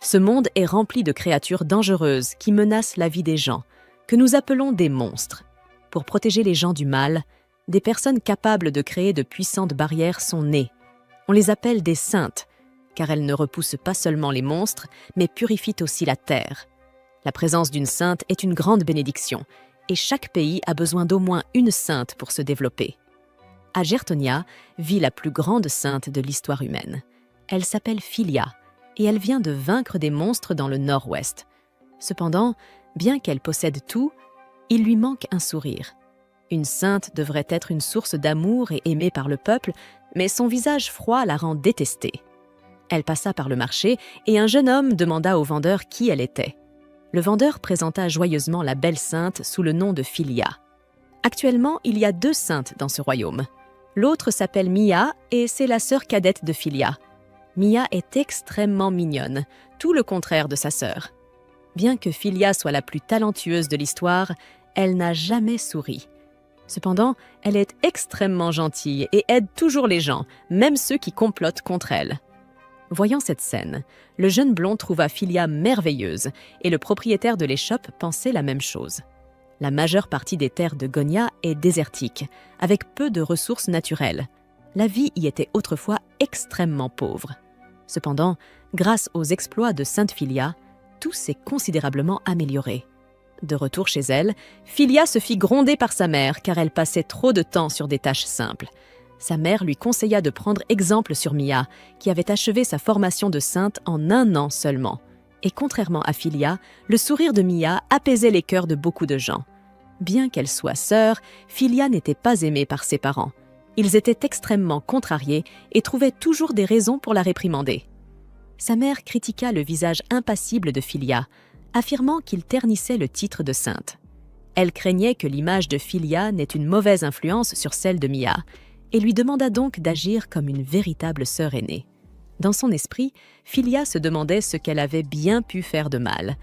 Ce monde est rempli de créatures dangereuses qui menacent la vie des gens, que nous appelons des monstres. Pour protéger les gens du mal, des personnes capables de créer de puissantes barrières sont nées. On les appelle des saintes, car elles ne repoussent pas seulement les monstres, mais purifient aussi la terre. La présence d'une sainte est une grande bénédiction, et chaque pays a besoin d'au moins une sainte pour se développer. À Gertonia vit la plus grande sainte de l'histoire humaine. Elle s'appelle Philia, et elle vient de vaincre des monstres dans le nord-ouest. Cependant, bien qu'elle possède tout, il lui manque un sourire. Une sainte devrait être une source d'amour et aimée par le peuple, mais son visage froid la rend détestée. Elle passa par le marché et un jeune homme demanda au vendeur qui elle était. Le vendeur présenta joyeusement la belle sainte sous le nom de Philia. Actuellement, il y a 2 saintes dans ce royaume. L'autre s'appelle Mia et c'est la sœur cadette de Philia. Mia est extrêmement mignonne, tout le contraire de sa sœur. Bien que Philia soit la plus talentueuse de l'histoire, elle n'a jamais souri. Cependant, elle est extrêmement gentille et aide toujours les gens, même ceux qui complotent contre elle. Voyant cette scène, le jeune blond trouva Philia merveilleuse et le propriétaire de l'échoppe pensait la même chose. La majeure partie des terres de Gonia est désertique, avec peu de ressources naturelles. La vie y était autrefois extrêmement pauvre. Cependant, grâce aux exploits de Sainte Philia, tout s'est considérablement amélioré. De retour chez elle, Philia se fit gronder par sa mère car elle passait trop de temps sur des tâches simples. Sa mère lui conseilla de prendre exemple sur Mia, qui avait achevé sa formation de sainte en 1 an seulement. Et contrairement à Philia, le sourire de Mia apaisait les cœurs de beaucoup de gens. Bien qu'elle soit sœur, Philia n'était pas aimée par ses parents. Ils étaient extrêmement contrariés et trouvaient toujours des raisons pour la réprimander. Sa mère critiqua le visage impassible de Philia, affirmant qu'il ternissait le titre de sainte. Elle craignait que l'image de Philia n'ait une mauvaise influence sur celle de Mia, et lui demanda donc d'agir comme une véritable sœur aînée. Dans son esprit, Philia se demandait ce qu'elle avait bien pu faire de mal.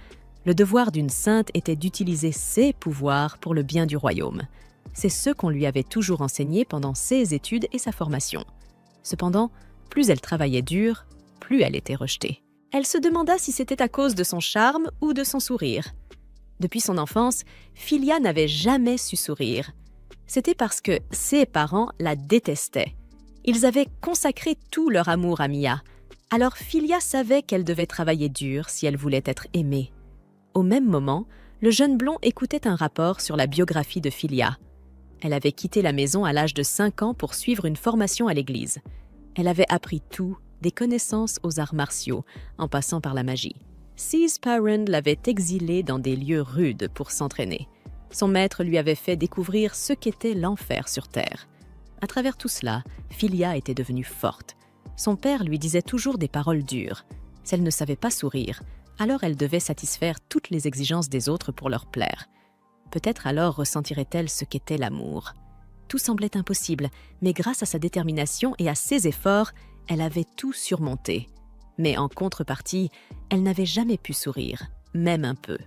Le devoir d'une sainte était d'utiliser ses pouvoirs pour le bien du royaume. C'est ce qu'on lui avait toujours enseigné pendant ses études et sa formation. Cependant, plus elle travaillait dur, plus elle était rejetée. Elle se demanda si c'était à cause de son charme ou de son sourire. Depuis son enfance, Philia n'avait jamais su sourire. C'était parce que ses parents la détestaient. Ils avaient consacré tout leur amour à Mia. Alors Philia savait qu'elle devait travailler dur si elle voulait être aimée. Au même moment, le jeune blond écoutait un rapport sur la biographie de Philia. Elle avait quitté la maison à l'âge de 5 ans pour suivre une formation à l'église. Elle avait appris tout, des connaissances aux arts martiaux, en passant par la magie. Ses parents l'avaient exilée dans des lieux rudes pour s'entraîner. Son maître lui avait fait découvrir ce qu'était l'enfer sur Terre. À travers tout cela, Philia était devenue forte. Son père lui disait toujours des paroles dures. Si elle ne savait pas sourire, alors elle devait satisfaire toutes les exigences des autres pour leur plaire. Peut-être alors ressentirait-elle ce qu'était l'amour. Tout semblait impossible, mais grâce à sa détermination et à ses efforts, elle avait tout surmonté. Mais en contrepartie, elle n'avait jamais pu sourire, même un peu.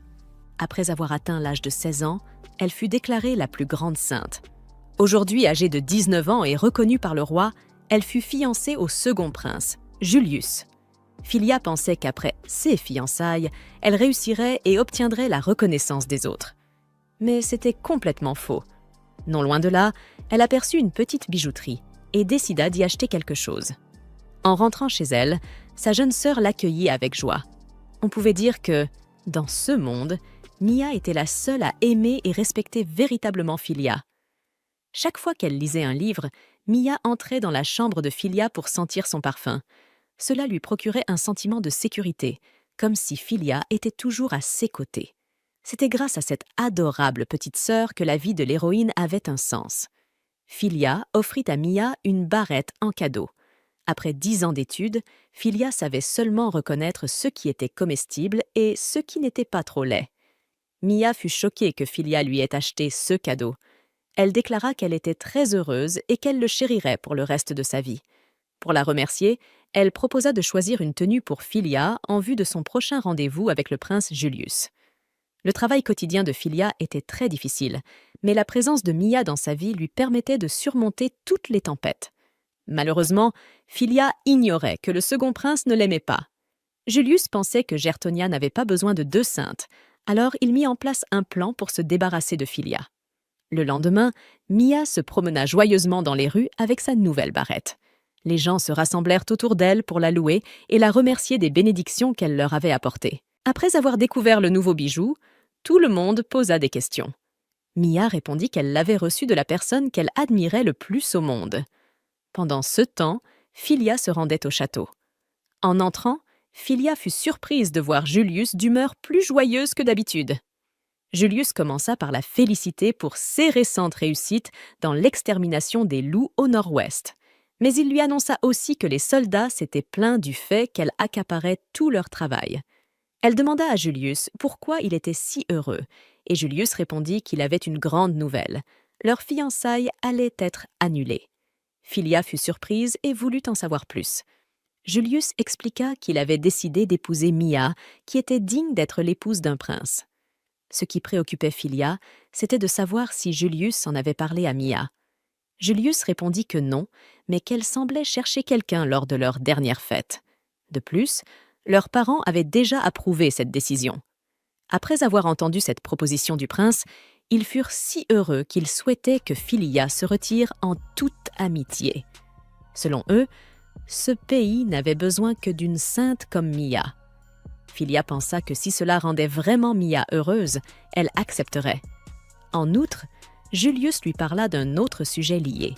Après avoir atteint l'âge de 16 ans, elle fut déclarée la plus grande sainte. Aujourd'hui âgée de 19 ans et reconnue par le roi, elle fut fiancée au second prince, Julius. Philia pensait qu'après ses fiançailles, elle réussirait et obtiendrait la reconnaissance des autres. Mais c'était complètement faux. Non loin de là, elle aperçut une petite bijouterie et décida d'y acheter quelque chose. En rentrant chez elle, sa jeune sœur l'accueillit avec joie. On pouvait dire que, dans ce monde, Mia était la seule à aimer et respecter véritablement Philia. Chaque fois qu'elle lisait un livre, Mia entrait dans la chambre de Philia pour sentir son parfum. Cela lui procurait un sentiment de sécurité, comme si Philia était toujours à ses côtés. C'était grâce à cette adorable petite sœur que la vie de l'héroïne avait un sens. Philia offrit à Mia une barrette en cadeau. Après 10 ans d'études, Philia savait seulement reconnaître ce qui était comestible et ce qui n'était pas trop laid. Mia fut choquée que Philia lui ait acheté ce cadeau. Elle déclara qu'elle était très heureuse et qu'elle le chérirait pour le reste de sa vie. Pour la remercier, elle proposa de choisir une tenue pour Philia en vue de son prochain rendez-vous avec le prince Julius. Le travail quotidien de Philia était très difficile, mais la présence de Mia dans sa vie lui permettait de surmonter toutes les tempêtes. Malheureusement, Philia ignorait que le second prince ne l'aimait pas. Julius pensait que Gertonia n'avait pas besoin de 2 saintes, alors il mit en place un plan pour se débarrasser de Filia. Le lendemain, Mia se promena joyeusement dans les rues avec sa nouvelle barrette. Les gens se rassemblèrent autour d'elle pour la louer et la remercier des bénédictions qu'elle leur avait apportées. Après avoir découvert le nouveau bijou, tout le monde posa des questions. Mia répondit qu'elle l'avait reçu de la personne qu'elle admirait le plus au monde. Pendant ce temps, Filia se rendait au château. En entrant, Filia fut surprise de voir Julius d'humeur plus joyeuse que d'habitude. Julius commença par la féliciter pour ses récentes réussites dans l'extermination des loups au nord-ouest. Mais il lui annonça aussi que les soldats s'étaient plaints du fait qu'elle accaparait tout leur travail. Elle demanda à Julius pourquoi il était si heureux, et Julius répondit qu'il avait une grande nouvelle. Leur fiançailles allait être annulée. Filia fut surprise et voulut en savoir plus. Julius expliqua qu'il avait décidé d'épouser Mia, qui était digne d'être l'épouse d'un prince. Ce qui préoccupait Filia, c'était de savoir si Julius en avait parlé à Mia. Julius répondit que non, mais qu'elle semblait chercher quelqu'un lors de leur dernière fête. De plus, leurs parents avaient déjà approuvé cette décision. Après avoir entendu cette proposition du prince, ils furent si heureux qu'ils souhaitaient que Filia se retire en toute amitié. Selon eux, ce pays n'avait besoin que d'une sainte comme Mia. Filia pensa que si cela rendait vraiment Mia heureuse, elle accepterait. En outre, Julius lui parla d'un autre sujet lié.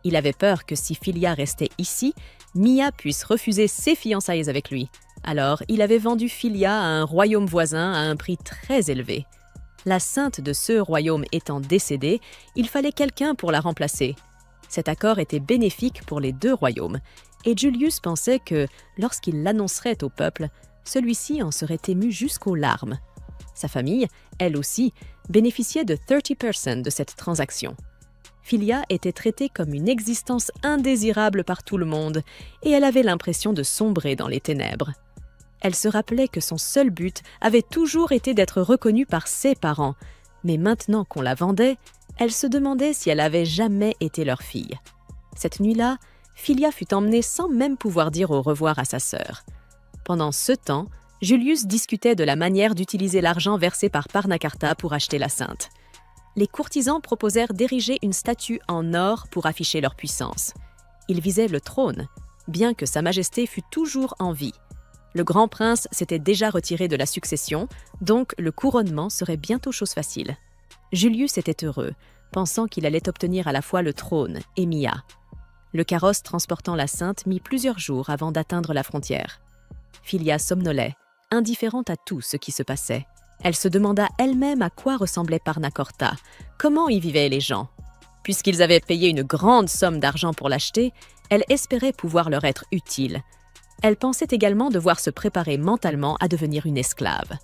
Il avait peur que si Filia restait ici, Mia puisse refuser ses fiançailles avec lui. Alors, il avait vendu Filia à un royaume voisin à un prix très élevé. La sainte de ce royaume étant décédée, il fallait quelqu'un pour la remplacer. Cet accord était bénéfique pour les 2 royaumes, et Julius pensait que, lorsqu'il l'annoncerait au peuple, celui-ci en serait ému jusqu'aux larmes. Sa famille, elle aussi, bénéficiait de 30% de cette transaction. Filia était traitée comme une existence indésirable par tout le monde, et elle avait l'impression de sombrer dans les ténèbres. Elle se rappelait que son seul but avait toujours été d'être reconnue par ses parents, mais maintenant qu'on la vendait, elle se demandait si elle avait jamais été leur fille. Cette nuit-là, Filia fut emmenée sans même pouvoir dire au revoir à sa sœur. Pendant ce temps, Julius discutait de la manière d'utiliser l'argent versé par Parnacarta pour acheter la sainte. Les courtisans proposèrent d'ériger une statue en or pour afficher leur puissance. Ils visaient le trône, bien que Sa Majesté fût toujours en vie. Le grand prince s'était déjà retiré de la succession, donc le couronnement serait bientôt chose facile. Julius était heureux, pensant qu'il allait obtenir à la fois le trône et Mia. Le carrosse transportant la sainte mit plusieurs jours avant d'atteindre la frontière. Filia somnolait, indifférente à tout ce qui se passait. Elle se demanda elle-même à quoi ressemblait Parnacorta, comment y vivaient les gens. Puisqu'ils avaient payé une grande somme d'argent pour l'acheter, elle espérait pouvoir leur être utile. Elle pensait également devoir se préparer mentalement à devenir une esclave.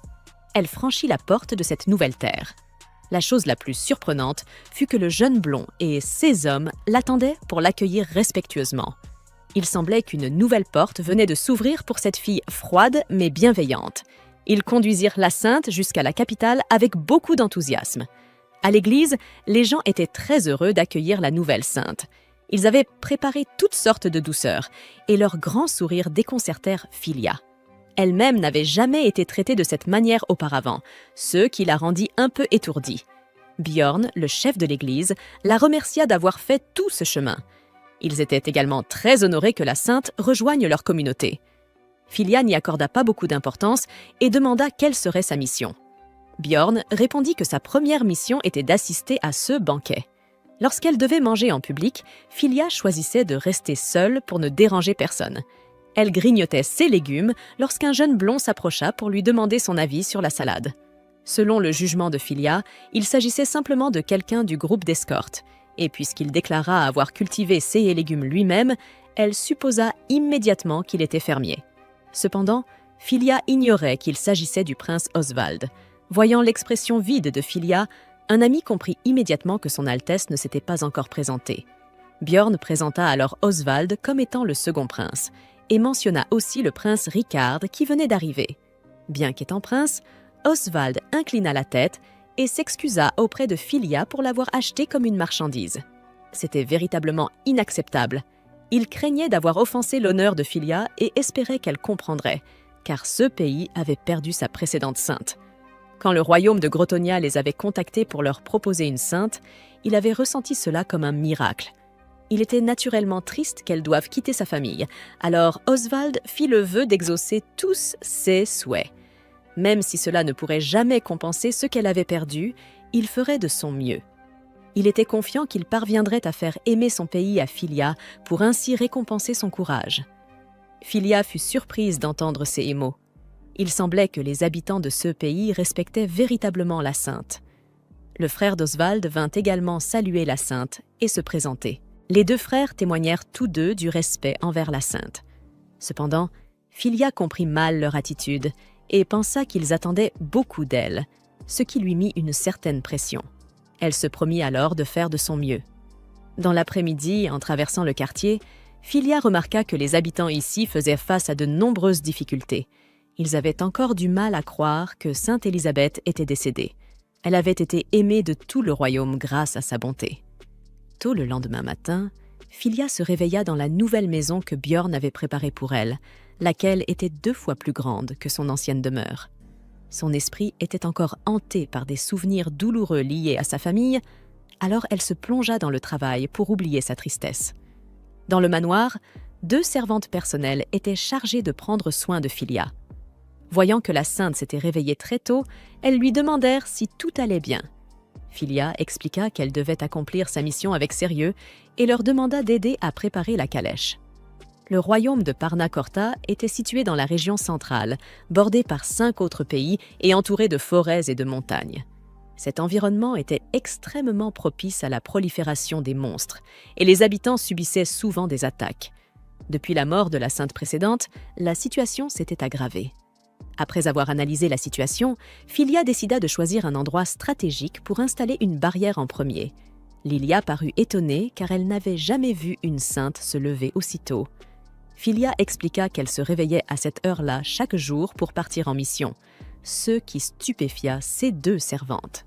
Elle franchit la porte de cette nouvelle terre. La chose la plus surprenante fut que le jeune blond et ses hommes l'attendaient pour l'accueillir respectueusement. Il semblait qu'une nouvelle porte venait de s'ouvrir pour cette fille froide mais bienveillante. Ils conduisirent la sainte jusqu'à la capitale avec beaucoup d'enthousiasme. À l'église, les gens étaient très heureux d'accueillir la nouvelle sainte. Ils avaient préparé toutes sortes de douceurs, et leurs grands sourires déconcertèrent Filia. Elle-même n'avait jamais été traitée de cette manière auparavant, ce qui la rendit un peu étourdie. Bjorn, le chef de l'église, la remercia d'avoir fait tout ce chemin. Ils étaient également très honorés que la sainte rejoigne leur communauté. Filia n'y accorda pas beaucoup d'importance et demanda quelle serait sa mission. Bjorn répondit que sa première mission était d'assister à ce banquet. Lorsqu'elle devait manger en public, Filia choisissait de rester seule pour ne déranger personne. Elle grignotait ses légumes lorsqu'un jeune blond s'approcha pour lui demander son avis sur la salade. Selon le jugement de Filia, il s'agissait simplement de quelqu'un du groupe d'escorte, et puisqu'il déclara avoir cultivé ses légumes lui-même, elle supposa immédiatement qu'il était fermier. Cependant, Filia ignorait qu'il s'agissait du prince Oswald. Voyant l'expression vide de Filia, un ami comprit immédiatement que son Altesse ne s'était pas encore présentée. Bjorn présenta alors Oswald comme étant le second prince, et mentionna aussi le prince Richard qui venait d'arriver. Bien qu'étant prince, Oswald inclina la tête et s'excusa auprès de Filia pour l'avoir acheté comme une marchandise. C'était véritablement inacceptable. Il craignait d'avoir offensé l'honneur de Filia et espérait qu'elle comprendrait. car ce pays avait perdu sa précédente sainte. Quand le royaume de Grotonia les avait contactés pour leur proposer une sainte, il avait ressenti cela comme un miracle. Il était naturellement triste qu'elle doive quitter sa famille, alors Oswald fit le vœu d'exaucer tous ses souhaits. Même si cela ne pourrait jamais compenser ce qu'elle avait perdu, il ferait de son mieux. Il était confiant qu'il parviendrait à faire aimer son pays à Filia pour ainsi récompenser son courage. Filia fut surprise d'entendre ces mots. Il semblait que les habitants de ce pays respectaient véritablement la sainte. Le frère d'Oswald vint également saluer la sainte et se présenter. Les deux frères témoignèrent tous deux du respect envers la sainte. Cependant, Filia comprit mal leur attitude et pensa qu'ils attendaient beaucoup d'elle, ce qui lui mit une certaine pression. Elle se promit alors de faire de son mieux. Dans l'après-midi, en traversant le quartier, Filia remarqua que les habitants ici faisaient face à de nombreuses difficultés. Ils avaient encore du mal à croire que Sainte Élisabeth était décédée. Elle avait été aimée de tout le royaume grâce à sa bonté. Tôt le lendemain matin, Filia se réveilla dans la nouvelle maison que Björn avait préparée pour elle, laquelle était 2 fois plus grande que son ancienne demeure. Son esprit était encore hanté par des souvenirs douloureux liés à sa famille, alors elle se plongea dans le travail pour oublier sa tristesse. Dans le manoir, 2 servantes personnelles étaient chargées de prendre soin de Filia. Voyant que la sainte s'était réveillée très tôt, elles lui demandèrent si tout allait bien. Filia expliqua qu'elle devait accomplir sa mission avec sérieux et leur demanda d'aider à préparer la calèche. Le royaume de Parna Corta était situé dans la région centrale, bordé par 5 autres pays et entouré de forêts et de montagnes. Cet environnement était extrêmement propice à la prolifération des monstres, et les habitants subissaient souvent des attaques. Depuis la mort de la sainte précédente, la situation s'était aggravée. Après avoir analysé la situation, Filia décida de choisir un endroit stratégique pour installer une barrière en premier. Lilia parut étonnée car elle n'avait jamais vu une sainte se lever aussitôt. Filia expliqua qu'elle se réveillait à cette heure-là chaque jour pour partir en mission, ce qui stupéfia ses 2 servantes.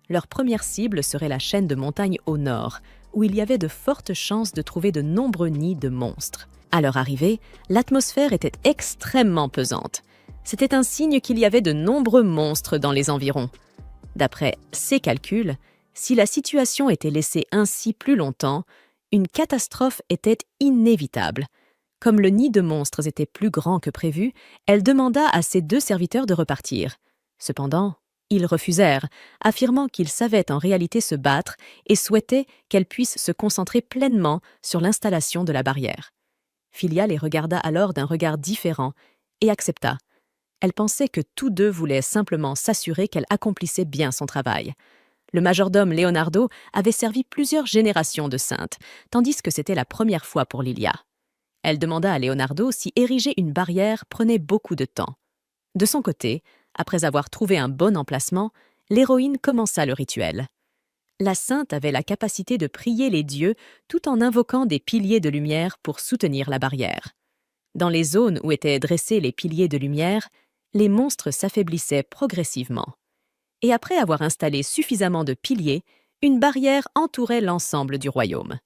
Leur première cible serait la chaîne de montagnes au nord, où il y avait de fortes chances de trouver de nombreux nids de monstres. À leur arrivée, l'atmosphère était extrêmement pesante. C'était un signe qu'il y avait de nombreux monstres dans les environs. D'après ses calculs, si la situation était laissée ainsi plus longtemps, une catastrophe était inévitable. Comme le nid de monstres était plus grand que prévu, elle demanda à ses 2 serviteurs de repartir. Cependant, ils refusèrent, affirmant qu'ils savaient en réalité se battre et souhaitaient qu'elle puisse se concentrer pleinement sur l'installation de la barrière. Filia les regarda alors d'un regard différent et accepta. Elle pensait que tous 2 voulaient simplement s'assurer qu'elle accomplissait bien son travail. Le majordome Leonardo avait servi plusieurs générations de saintes, tandis que c'était la première fois pour Lilia. Elle demanda à Leonardo si ériger une barrière prenait beaucoup de temps. De son côté, après avoir trouvé un bon emplacement, l'héroïne commença le rituel. La sainte avait la capacité de prier les dieux tout en invoquant des piliers de lumière pour soutenir la barrière. Dans les zones où étaient dressés les piliers de lumière, les monstres s'affaiblissaient progressivement. Et après avoir installé suffisamment de piliers, une barrière entourait l'ensemble du royaume.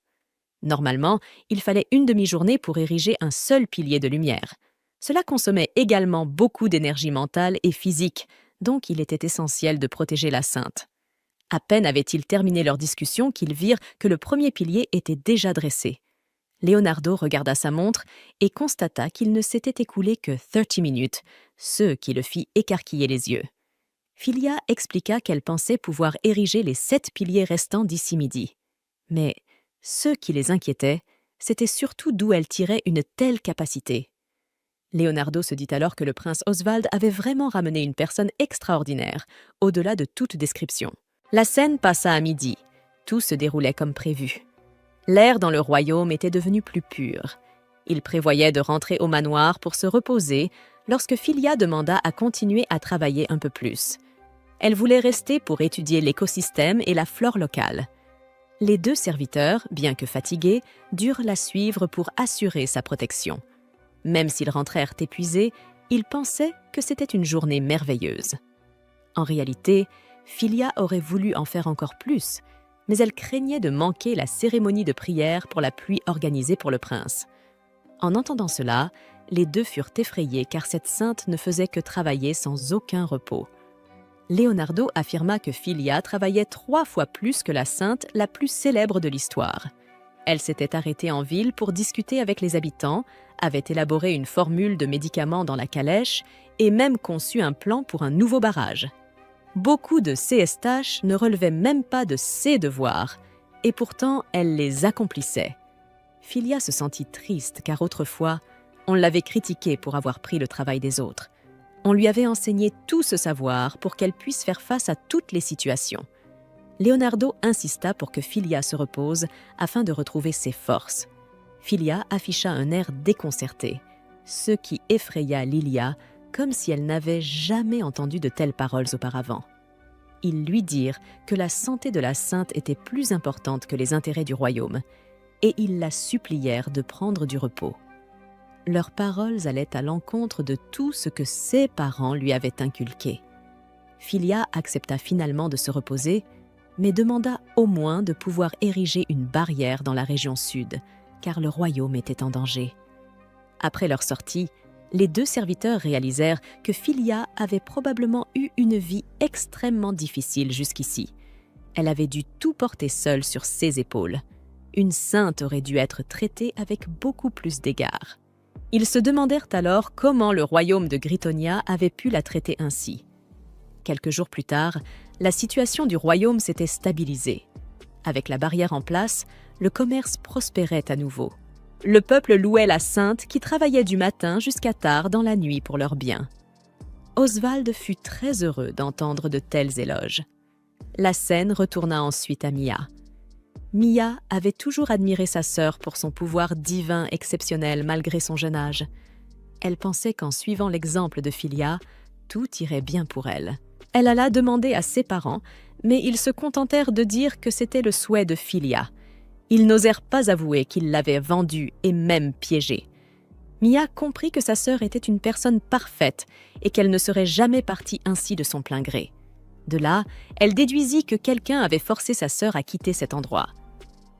Normalement, il fallait une demi-journée pour ériger un seul pilier de lumière. Cela consommait également beaucoup d'énergie mentale et physique, donc il était essentiel de protéger la sainte. À peine avaient-ils terminé leur discussion qu'ils virent que le premier pilier était déjà dressé. Leonardo regarda sa montre et constata qu'il ne s'était écoulé que 30 minutes, ce qui le fit écarquiller les yeux. Filia expliqua qu'elle pensait pouvoir ériger les 7 piliers restants d'ici midi. Mais ce qui les inquiétait, c'était surtout d'où elle tirait une telle capacité. Leonardo se dit alors que le prince Oswald avait vraiment ramené une personne extraordinaire, au-delà de toute description. La scène passa à midi. Tout se déroulait comme prévu. L'air dans le royaume était devenu plus pur. Il prévoyait de rentrer au manoir pour se reposer lorsque Filia demanda à continuer à travailler un peu plus. Elle voulait rester pour étudier l'écosystème et la flore locale. Les 2 serviteurs, bien que fatigués, durent la suivre pour assurer sa protection. Même s'ils rentrèrent épuisés, ils pensaient que c'était une journée merveilleuse. En réalité, Filia aurait voulu en faire encore plus, mais elle craignait de manquer la cérémonie de prière pour la pluie organisée pour le prince. En entendant cela, Les deux furent effrayés car cette sainte ne faisait que travailler sans aucun repos. Leonardo affirma que Filia travaillait 3 fois plus que la sainte la plus célèbre de l'histoire. Elle s'était arrêtée en ville pour discuter avec les habitants, avait élaboré une formule de médicaments dans la calèche et même conçu un plan pour un nouveau barrage. Beaucoup de ses tâches ne relevaient même pas de ses devoirs, et pourtant elle les accomplissait. Filia se sentit triste car autrefois, on l'avait critiquée pour avoir pris le travail des autres. On lui avait enseigné tout ce savoir pour qu'elle puisse faire face à toutes les situations. Leonardo insista pour que Filia se repose afin de retrouver ses forces. Filia afficha un air déconcerté, ce qui effraya Lilia comme si elle n'avait jamais entendu de telles paroles auparavant. Ils lui dirent que la santé de la sainte était plus importante que les intérêts du royaume, et ils la supplièrent de prendre du repos. Leurs paroles allaient à l'encontre de tout ce que ses parents lui avaient inculqué. Filia accepta finalement de se reposer, mais demanda au moins de pouvoir ériger une barrière dans la région sud, car le royaume était en danger. Après leur sortie, les 2 serviteurs réalisèrent que Filia avait probablement eu une vie extrêmement difficile jusqu'ici. Elle avait dû tout porter seule sur ses épaules. Une sainte aurait dû être traitée avec beaucoup plus d'égards. Ils se demandèrent alors comment le royaume de Gritonia avait pu la traiter ainsi. Quelques jours plus tard, la situation du royaume s'était stabilisée. Avec la barrière en place, le commerce prospérait à nouveau. Le peuple louait la sainte qui travaillait du matin jusqu'à tard dans la nuit pour leurs biens. Oswald fut très heureux d'entendre de tels éloges. La scène retourna ensuite à Mia. Mia avait toujours admiré sa sœur pour son pouvoir divin exceptionnel malgré son jeune âge. Elle pensait qu'en suivant l'exemple de Filia, tout irait bien pour elle. Elle alla demander à ses parents, mais ils se contentèrent de dire que c'était le souhait de Filia. Ils n'osèrent pas avouer qu'ils l'avaient vendue et même piégée. Mia comprit que sa sœur était une personne parfaite et qu'elle ne serait jamais partie ainsi de son plein gré. De là, elle déduisit que quelqu'un avait forcé sa sœur à quitter cet endroit.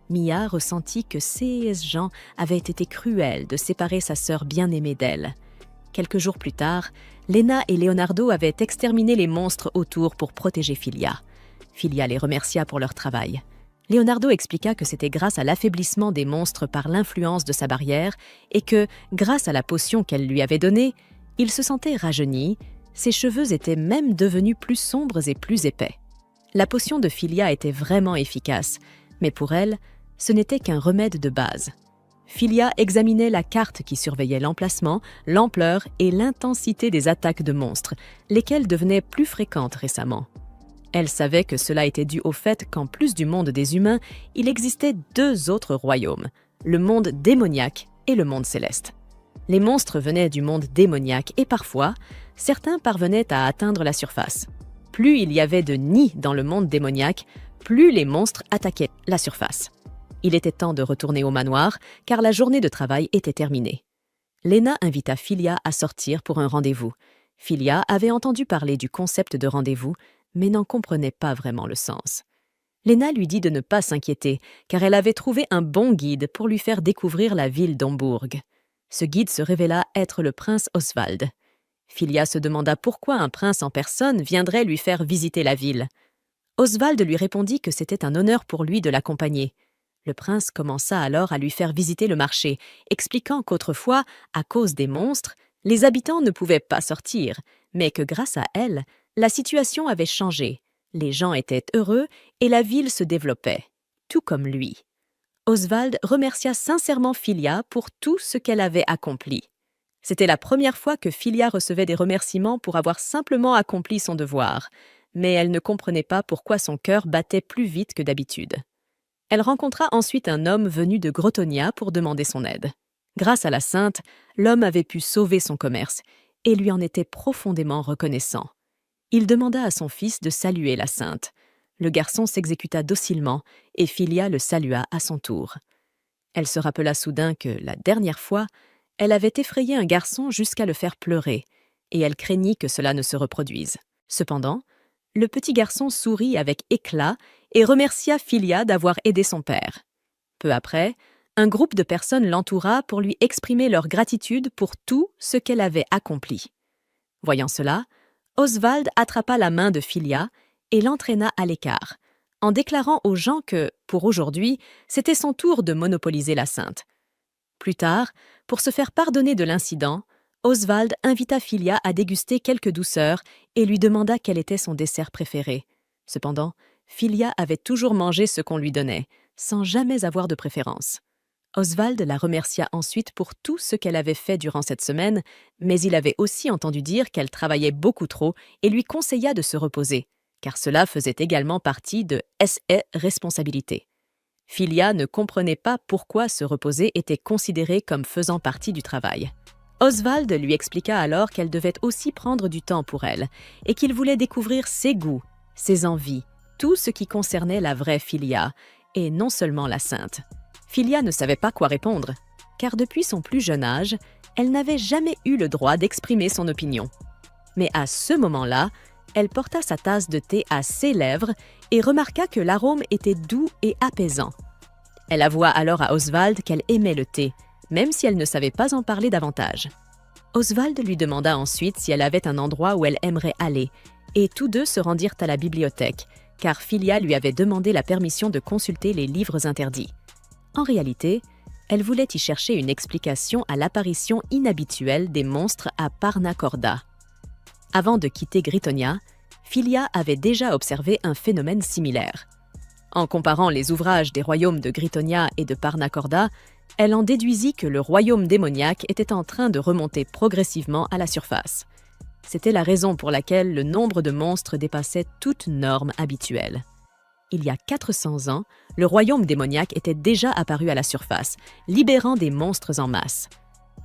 Mia ressentit que ces gens avaient été cruels de séparer sa sœur bien-aimée d'elle. Quelques jours plus tard, Lena et Leonardo avaient exterminé les monstres autour pour protéger Filia. Filia les remercia pour leur travail. Leonardo expliqua que c'était grâce à l'affaiblissement des monstres par l'influence de sa barrière et que, grâce à la potion qu'elle lui avait donnée, il se sentait rajeuni, ses cheveux étaient même devenus plus sombres et plus épais. La potion de Filia était vraiment efficace, mais pour elle, ce n'était qu'un remède de base. Filia examinait la carte qui surveillait l'emplacement, l'ampleur et l'intensité des attaques de monstres, lesquelles devenaient plus fréquentes récemment. Elle savait que cela était dû au fait qu'en plus du monde des humains, il existait 2 autres royaumes, le monde démoniaque et le monde céleste. Les monstres venaient du monde démoniaque et parfois, certains parvenaient à atteindre la surface. Plus il y avait de nids dans le monde démoniaque, plus les monstres attaquaient la surface. Il était temps de retourner au manoir, car la journée de travail était terminée. Lena invita Filia à sortir pour un rendez-vous. Filia avait entendu parler du concept de rendez-vous, mais n'en comprenait pas vraiment le sens. Lena lui dit de ne pas s'inquiéter, car elle avait trouvé un bon guide pour lui faire découvrir la ville d'Hambourg. Ce guide se révéla être le prince Oswald. Filia se demanda pourquoi un prince en personne viendrait lui faire visiter la ville. Oswald lui répondit que c'était un honneur pour lui de l'accompagner. Le prince commença alors à lui faire visiter le marché, expliquant qu'autrefois, à cause des monstres, les habitants ne pouvaient pas sortir, mais que grâce à elle, la situation avait changé. Les gens étaient heureux et la ville se développait, tout comme lui. Oswald remercia sincèrement Filia pour tout ce qu'elle avait accompli. C'était la première fois que Filia recevait des remerciements pour avoir simplement accompli son devoir, mais elle ne comprenait pas pourquoi son cœur battait plus vite que d'habitude. Elle rencontra ensuite un homme venu de Grotonia pour demander son aide. Grâce à la sainte, l'homme avait pu sauver son commerce et lui en était profondément reconnaissant. Il demanda à son fils de saluer la sainte. Le garçon s'exécuta docilement et Filia le salua à son tour. Elle se rappela soudain que, la dernière fois, elle avait effrayé un garçon jusqu'à le faire pleurer, et elle craignit que cela ne se reproduise. Cependant, le petit garçon sourit avec éclat et remercia Filia d'avoir aidé son père. Peu après, Un groupe de personnes l'entoura pour lui exprimer leur gratitude pour tout ce qu'elle avait accompli. Voyant cela, Oswald attrapa la main de Filia et l'entraîna à l'écart, en déclarant aux gens que, pour aujourd'hui, c'était son tour de monopoliser la sainte. Plus tard, pour se faire pardonner de l'incident, Oswald invita Filia à déguster quelques douceurs et lui demanda quel était son dessert préféré. Cependant, Filia avait toujours mangé ce qu'on lui donnait, sans jamais avoir de préférence. Oswald la remercia ensuite pour tout ce qu'elle avait fait durant cette semaine, mais il avait aussi entendu dire qu'elle travaillait beaucoup trop et lui conseilla de se reposer, car cela faisait également partie de ses responsabilités. Filia ne comprenait pas pourquoi se reposer était considéré comme faisant partie du travail. Oswald lui expliqua alors qu'elle devait aussi prendre du temps pour elle et qu'il voulait découvrir ses goûts, ses envies, tout ce qui concernait la vraie Filia, et non seulement la sainte. Filia ne savait pas quoi répondre, car depuis son plus jeune âge, elle n'avait jamais eu le droit d'exprimer son opinion. Mais à ce moment-là, elle porta sa tasse de thé à ses lèvres et remarqua que l'arôme était doux et apaisant. Elle avoua alors à Oswald qu'elle aimait le thé, même si elle ne savait pas en parler davantage. Oswald lui demanda ensuite si elle avait un endroit où elle aimerait aller, et tous deux se rendirent à la bibliothèque, car Filia lui avait demandé la permission de consulter les livres interdits. En réalité, elle voulait y chercher une explication à l'apparition inhabituelle des monstres à Parna Corda. Avant de quitter Gritonia, Filia avait déjà observé un phénomène similaire. En comparant les ouvrages des royaumes de Gritonia et de Parna Corda, elle en déduisit que le royaume démoniaque était en train de remonter progressivement à la surface. C'était la raison pour laquelle le nombre de monstres dépassait toute norme habituelle. Il y a 400 ans, le royaume démoniaque était déjà apparu à la surface, libérant des monstres en masse.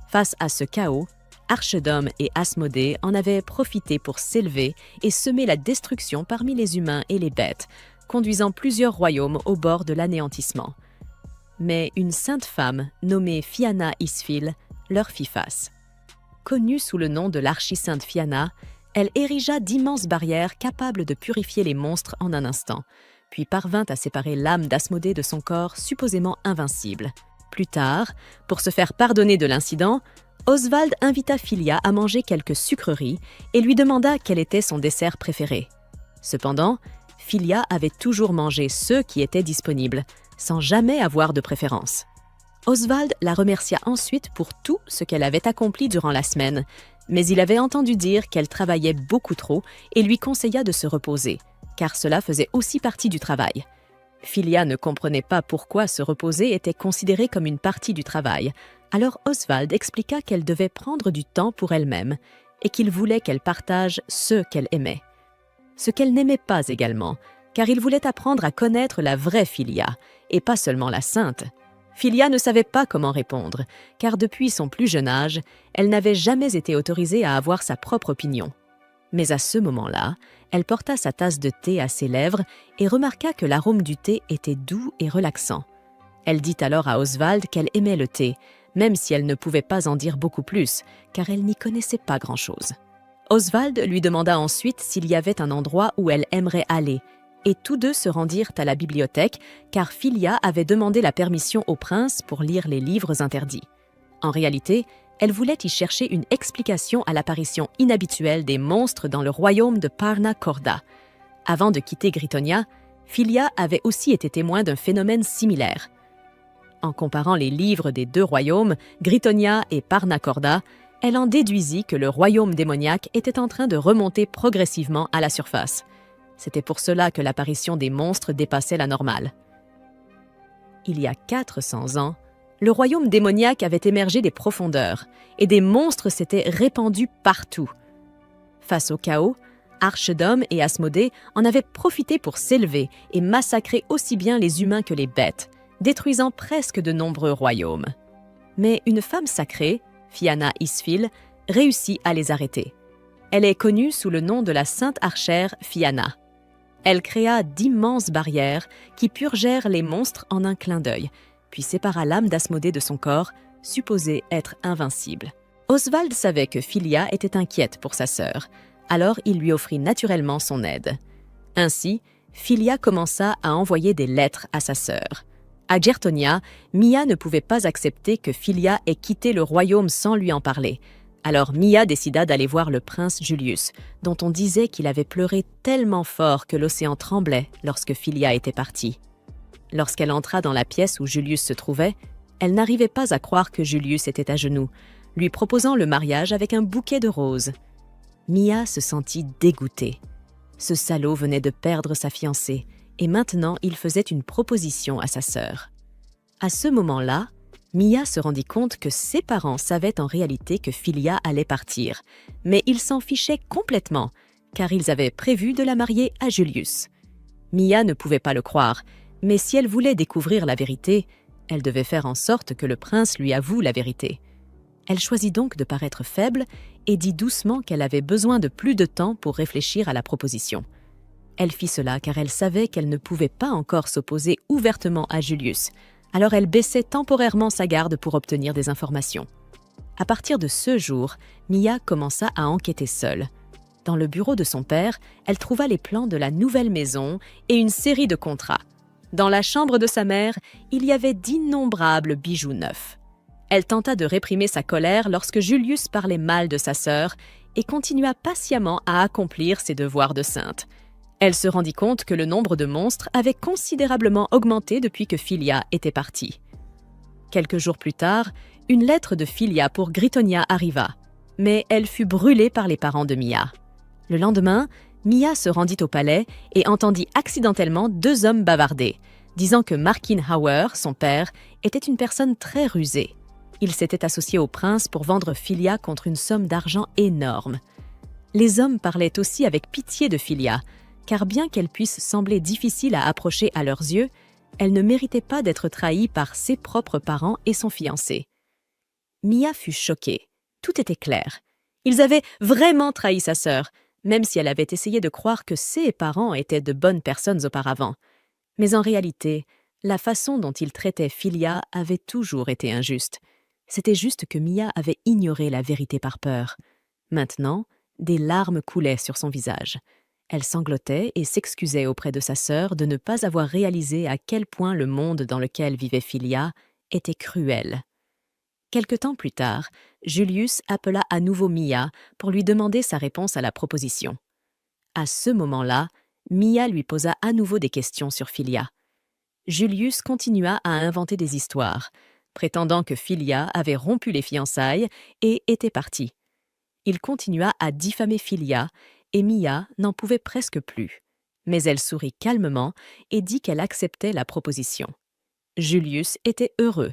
Face à ce chaos, Archedom et Asmodée en avaient profité pour s'élever et semer la destruction parmi les humains et les bêtes, conduisant plusieurs royaumes au bord de l'anéantissement. Mais une sainte femme, nommée Fianna Isfil, leur fit face. Connue sous le nom de l'archi-sainte Fianna, elle érigea d'immenses barrières capables de purifier les monstres en un instant, puis parvint à séparer l'âme d'Asmodée de son corps supposément invincible. Plus tard, pour se faire pardonner de l'incident, Oswald invita Filia à manger quelques sucreries et lui demanda quel était son dessert préféré. Cependant, Filia avait toujours mangé ceux qui étaient disponibles, sans jamais avoir de préférence. Oswald la remercia ensuite pour tout ce qu'elle avait accompli durant la semaine, mais il avait entendu dire qu'elle travaillait beaucoup trop et lui conseilla de se reposer, car cela faisait aussi partie du travail. Filia ne comprenait pas pourquoi se reposer était considéré comme une partie du travail, alors Oswald expliqua qu'elle devait prendre du temps pour elle-même et qu'il voulait qu'elle partage ce qu'elle aimait. Ce qu'elle n'aimait pas également, car il voulait apprendre à connaître la vraie Filia, et pas seulement la sainte. Filia ne savait pas comment répondre, car depuis son plus jeune âge, elle n'avait jamais été autorisée à avoir sa propre opinion. Mais à ce moment-là, elle porta sa tasse de thé à ses lèvres et remarqua que l'arôme du thé était doux et relaxant. Elle dit alors à Oswald qu'elle aimait le thé, même si elle ne pouvait pas en dire beaucoup plus, car elle n'y connaissait pas grand-chose. Oswald lui demanda ensuite s'il y avait un endroit où elle aimerait aller, et tous deux se rendirent à la bibliothèque, car Filia avait demandé la permission au prince pour lire les livres interdits. En réalité, elle voulait y chercher une explication à l'apparition inhabituelle des monstres dans le royaume de Parna Corda. Avant de quitter Gritonia, Filia avait aussi été témoin d'un phénomène similaire. En comparant les livres des deux royaumes, Gritonia et Parna Corda, elle en déduisit que le royaume démoniaque était en train de remonter progressivement à la surface. C'était pour cela que l'apparition des monstres dépassait la normale. Il y a 400 ans, le royaume démoniaque avait émergé des profondeurs et des monstres s'étaient répandus partout. Face au chaos, Archedom et Asmodée en avaient profité pour s'élever et massacrer aussi bien les humains que les bêtes, détruisant presque de nombreux royaumes. Mais une femme sacrée, Fianna Isfil, réussit à les arrêter. Elle est connue sous le nom de la sainte archère Fianna. Elle créa d'immenses barrières qui purgèrent les monstres en un clin d'œil, puis sépara l'âme d'Asmodée de son corps, supposé être invincible. Oswald savait que Filia était inquiète pour sa sœur, alors il lui offrit naturellement son aide. Ainsi, Filia commença à envoyer des lettres à sa sœur. À Gertonia, Mia ne pouvait pas accepter que Filia ait quitté le royaume sans lui en parler. Alors Mia décida d'aller voir le prince Julius, dont on disait qu'il avait pleuré tellement fort que l'océan tremblait lorsque Filia était partie. Lorsqu'elle entra dans la pièce où Julius se trouvait, elle n'arrivait pas à croire que Julius était à genoux, lui proposant le mariage avec un bouquet de roses. Mia se sentit dégoûtée. Ce salaud venait de perdre sa fiancée, et maintenant il faisait une proposition à sa sœur. À ce moment-là, Mia se rendit compte que ses parents savaient en réalité que Filia allait partir, mais ils s'en fichaient complètement, car ils avaient prévu de la marier à Julius. Mia ne pouvait pas le croire, mais si elle voulait découvrir la vérité, elle devait faire en sorte que le prince lui avoue la vérité. Elle choisit donc de paraître faible et dit doucement qu'elle avait besoin de plus de temps pour réfléchir à la proposition. Elle fit cela car elle savait qu'elle ne pouvait pas encore s'opposer ouvertement à Julius, alors elle baissait temporairement sa garde pour obtenir des informations. À partir de ce jour, Mia commença à enquêter seule. Dans le bureau de son père, elle trouva les plans de la nouvelle maison et une série de contrats. Dans la chambre de sa mère, il y avait d'innombrables bijoux neufs. Elle tenta de réprimer sa colère lorsque Julius parlait mal de sa sœur et continua patiemment à accomplir ses devoirs de sainte. Elle se rendit compte que le nombre de monstres avait considérablement augmenté depuis que Filia était partie. Quelques jours plus tard, une lettre de Filia pour Gritonia arriva, mais elle fut brûlée par les parents de Mia. Le lendemain, Mia se rendit au palais et entendit accidentellement 2 hommes bavarder, disant que Markin Hauer, son père, était une personne très rusée. Il s'était associé au prince pour vendre Filia contre une somme d'argent énorme. Les hommes parlaient aussi avec pitié de Filia, car bien qu'elle puisse sembler difficile à approcher à leurs yeux, elle ne méritait pas d'être trahie par ses propres parents et son fiancé. Mia fut choquée. Tout était clair. Ils avaient vraiment trahi sa sœur, même si elle avait essayé de croire que ses parents étaient de bonnes personnes auparavant. Mais en réalité, la façon dont ils traitaient Filia avait toujours été injuste. C'était juste que Mia avait ignoré la vérité par peur. Maintenant, des larmes coulaient sur son visage. Elle sanglotait et s'excusait auprès de sa sœur de ne pas avoir réalisé à quel point le monde dans lequel vivait Filia était cruel. Quelque temps plus tard, Julius appela à nouveau Mia pour lui demander sa réponse à la proposition. À ce moment-là, Mia lui posa à nouveau des questions sur Filia. Julius continua à inventer des histoires, prétendant que Filia avait rompu les fiançailles et était partie. Il continua à diffamer Filia et Mia n'en pouvait presque plus. Mais elle sourit calmement et dit qu'elle acceptait la proposition. Julius était heureux,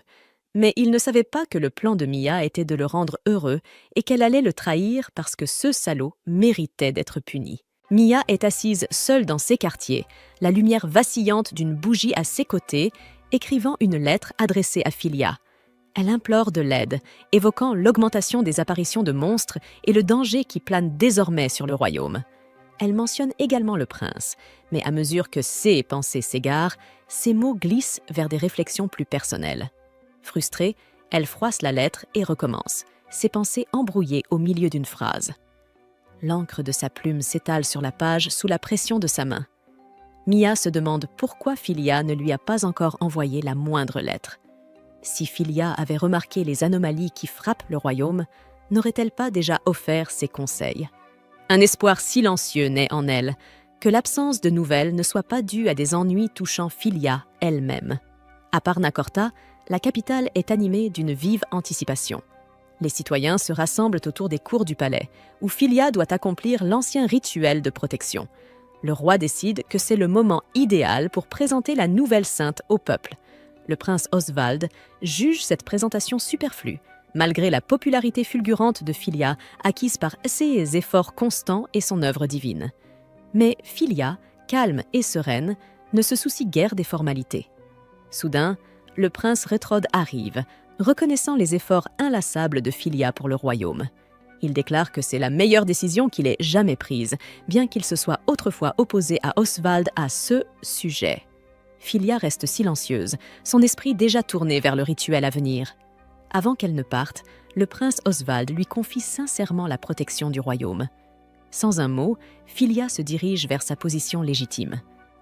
mais il ne savait pas que le plan de Mia était de le rendre heureux et qu'elle allait le trahir parce que ce salaud méritait d'être puni. Mia est assise seule dans ses quartiers, la lumière vacillante d'une bougie à ses côtés, écrivant une lettre adressée à Filia. Elle implore de l'aide, évoquant l'augmentation des apparitions de monstres et le danger qui plane désormais sur le royaume. Elle mentionne également le prince, mais à mesure que ses pensées s'égarent, ses mots glissent vers des réflexions plus personnelles. Frustrée, elle froisse la lettre et recommence, ses pensées embrouillées au milieu d'une phrase. L'encre de sa plume s'étale sur la page sous la pression de sa main. Mia se demande pourquoi Filia ne lui a pas encore envoyé la moindre lettre. Si Filia avait remarqué les anomalies qui frappent le royaume, n'aurait-elle pas déjà offert ses conseils? Un espoir silencieux naît en elle, que l'absence de nouvelles ne soit pas due à des ennuis touchant Filia elle-même. À Parnacorta, la capitale est animée d'une vive anticipation. Les citoyens se rassemblent autour des cours du palais, où Filia doit accomplir l'ancien rituel de protection. Le roi décide que c'est le moment idéal pour présenter la nouvelle sainte au peuple. Le prince Oswald juge cette présentation superflue, malgré la popularité fulgurante de Filia acquise par ses efforts constants et son œuvre divine. Mais Filia, calme et sereine, ne se soucie guère des formalités. Soudain, le prince Rétrode arrive, reconnaissant les efforts inlassables de Filia pour le royaume. Il déclare que c'est la meilleure décision qu'il ait jamais prise, bien qu'il se soit autrefois opposé à Oswald à ce sujet. Filia reste silencieuse, son esprit déjà tourné vers le rituel à venir. Avant qu'elle ne parte, le prince Oswald lui confie sincèrement la protection du royaume. Sans un mot, Filia se dirige vers sa position légitime.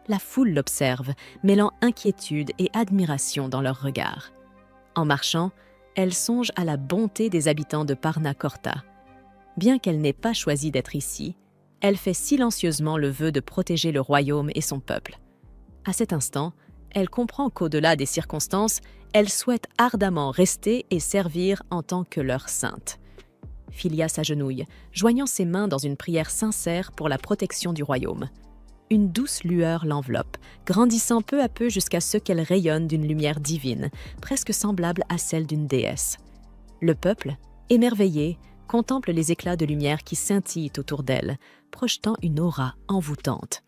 La foule l'observe, mêlant inquiétude et admiration dans leurs regards. En marchant, elle songe à la bonté des habitants de Parna Corta. Bien qu'elle n'ait pas choisi d'être ici, elle fait silencieusement le vœu de protéger le royaume et son peuple. À cet instant, elle comprend qu'au-delà des circonstances, elle souhaite ardemment rester et servir en tant que leur sainte. Filia s'agenouille, joignant ses mains dans une prière sincère pour la protection du royaume. Une douce lueur l'enveloppe, grandissant peu à peu jusqu'à ce qu'elle rayonne d'une lumière divine, presque semblable à celle d'une déesse. Le peuple, émerveillé, contemple les éclats de lumière qui scintillent autour d'elle, projetant une aura envoûtante.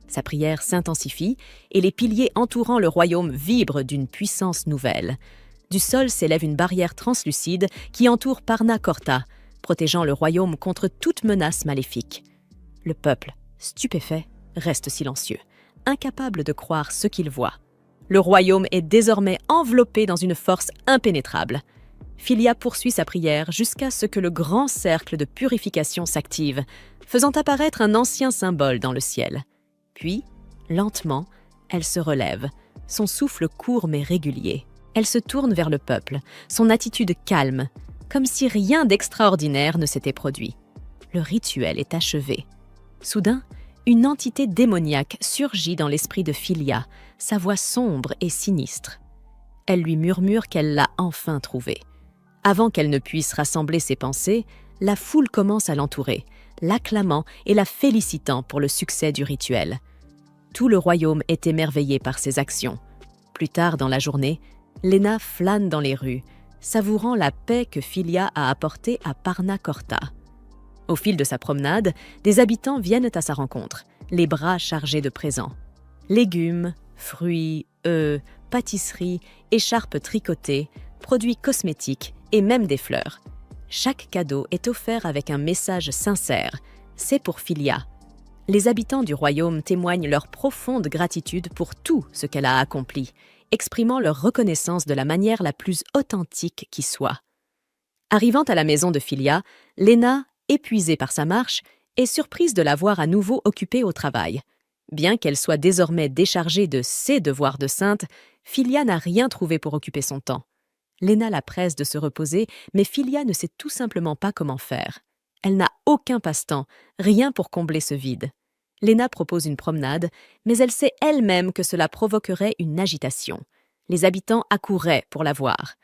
Sa prière s'intensifie et les piliers entourant le royaume vibrent d'une puissance nouvelle. Du sol s'élève une barrière translucide qui entoure Parna Corta, protégeant le royaume contre toute menace maléfique. Le peuple, stupéfait, reste silencieux, incapable de croire ce qu'il voit. Le royaume est désormais enveloppé dans une force impénétrable. Filia poursuit sa prière jusqu'à ce que le grand cercle de purification s'active, faisant apparaître un ancien symbole dans le ciel. Puis, lentement, elle se relève, son souffle court mais régulier. Elle se tourne vers le peuple, son attitude calme, comme si rien d'extraordinaire ne s'était produit. Le rituel est achevé. Soudain, une entité démoniaque surgit dans l'esprit de Filia, sa voix sombre et sinistre. Elle lui murmure qu'elle l'a enfin trouvé. Avant qu'elle ne puisse rassembler ses pensées, la foule commence à l'entourer, l'acclamant et la félicitant pour le succès du rituel. Tout le royaume est émerveillé par ses actions. Plus tard dans la journée, Lena flâne dans les rues, savourant la paix que Filia a apportée à Parna Corta. Au fil de sa promenade, des habitants viennent à sa rencontre, les bras chargés de présents. Légumes, fruits, œufs, pâtisseries, écharpes tricotées, produits cosmétiques et même des fleurs. Chaque cadeau est offert avec un message sincère. C'est pour Filia. Les habitants du royaume témoignent leur profonde gratitude pour tout ce qu'elle a accompli, exprimant leur reconnaissance de la manière la plus authentique qui soit. Arrivant à la maison de Filia, Lena, épuisée par sa marche, est surprise de la voir à nouveau occupée au travail. Bien qu'elle soit désormais déchargée de ses devoirs de sainte, Filia n'a rien trouvé pour occuper son temps. Lena la presse de se reposer, mais Filia ne sait tout simplement pas comment faire. Elle n'a aucun passe-temps, rien pour combler ce vide. Lena propose une promenade, mais elle sait elle-même que cela provoquerait une agitation. Les habitants accouraient pour la voir.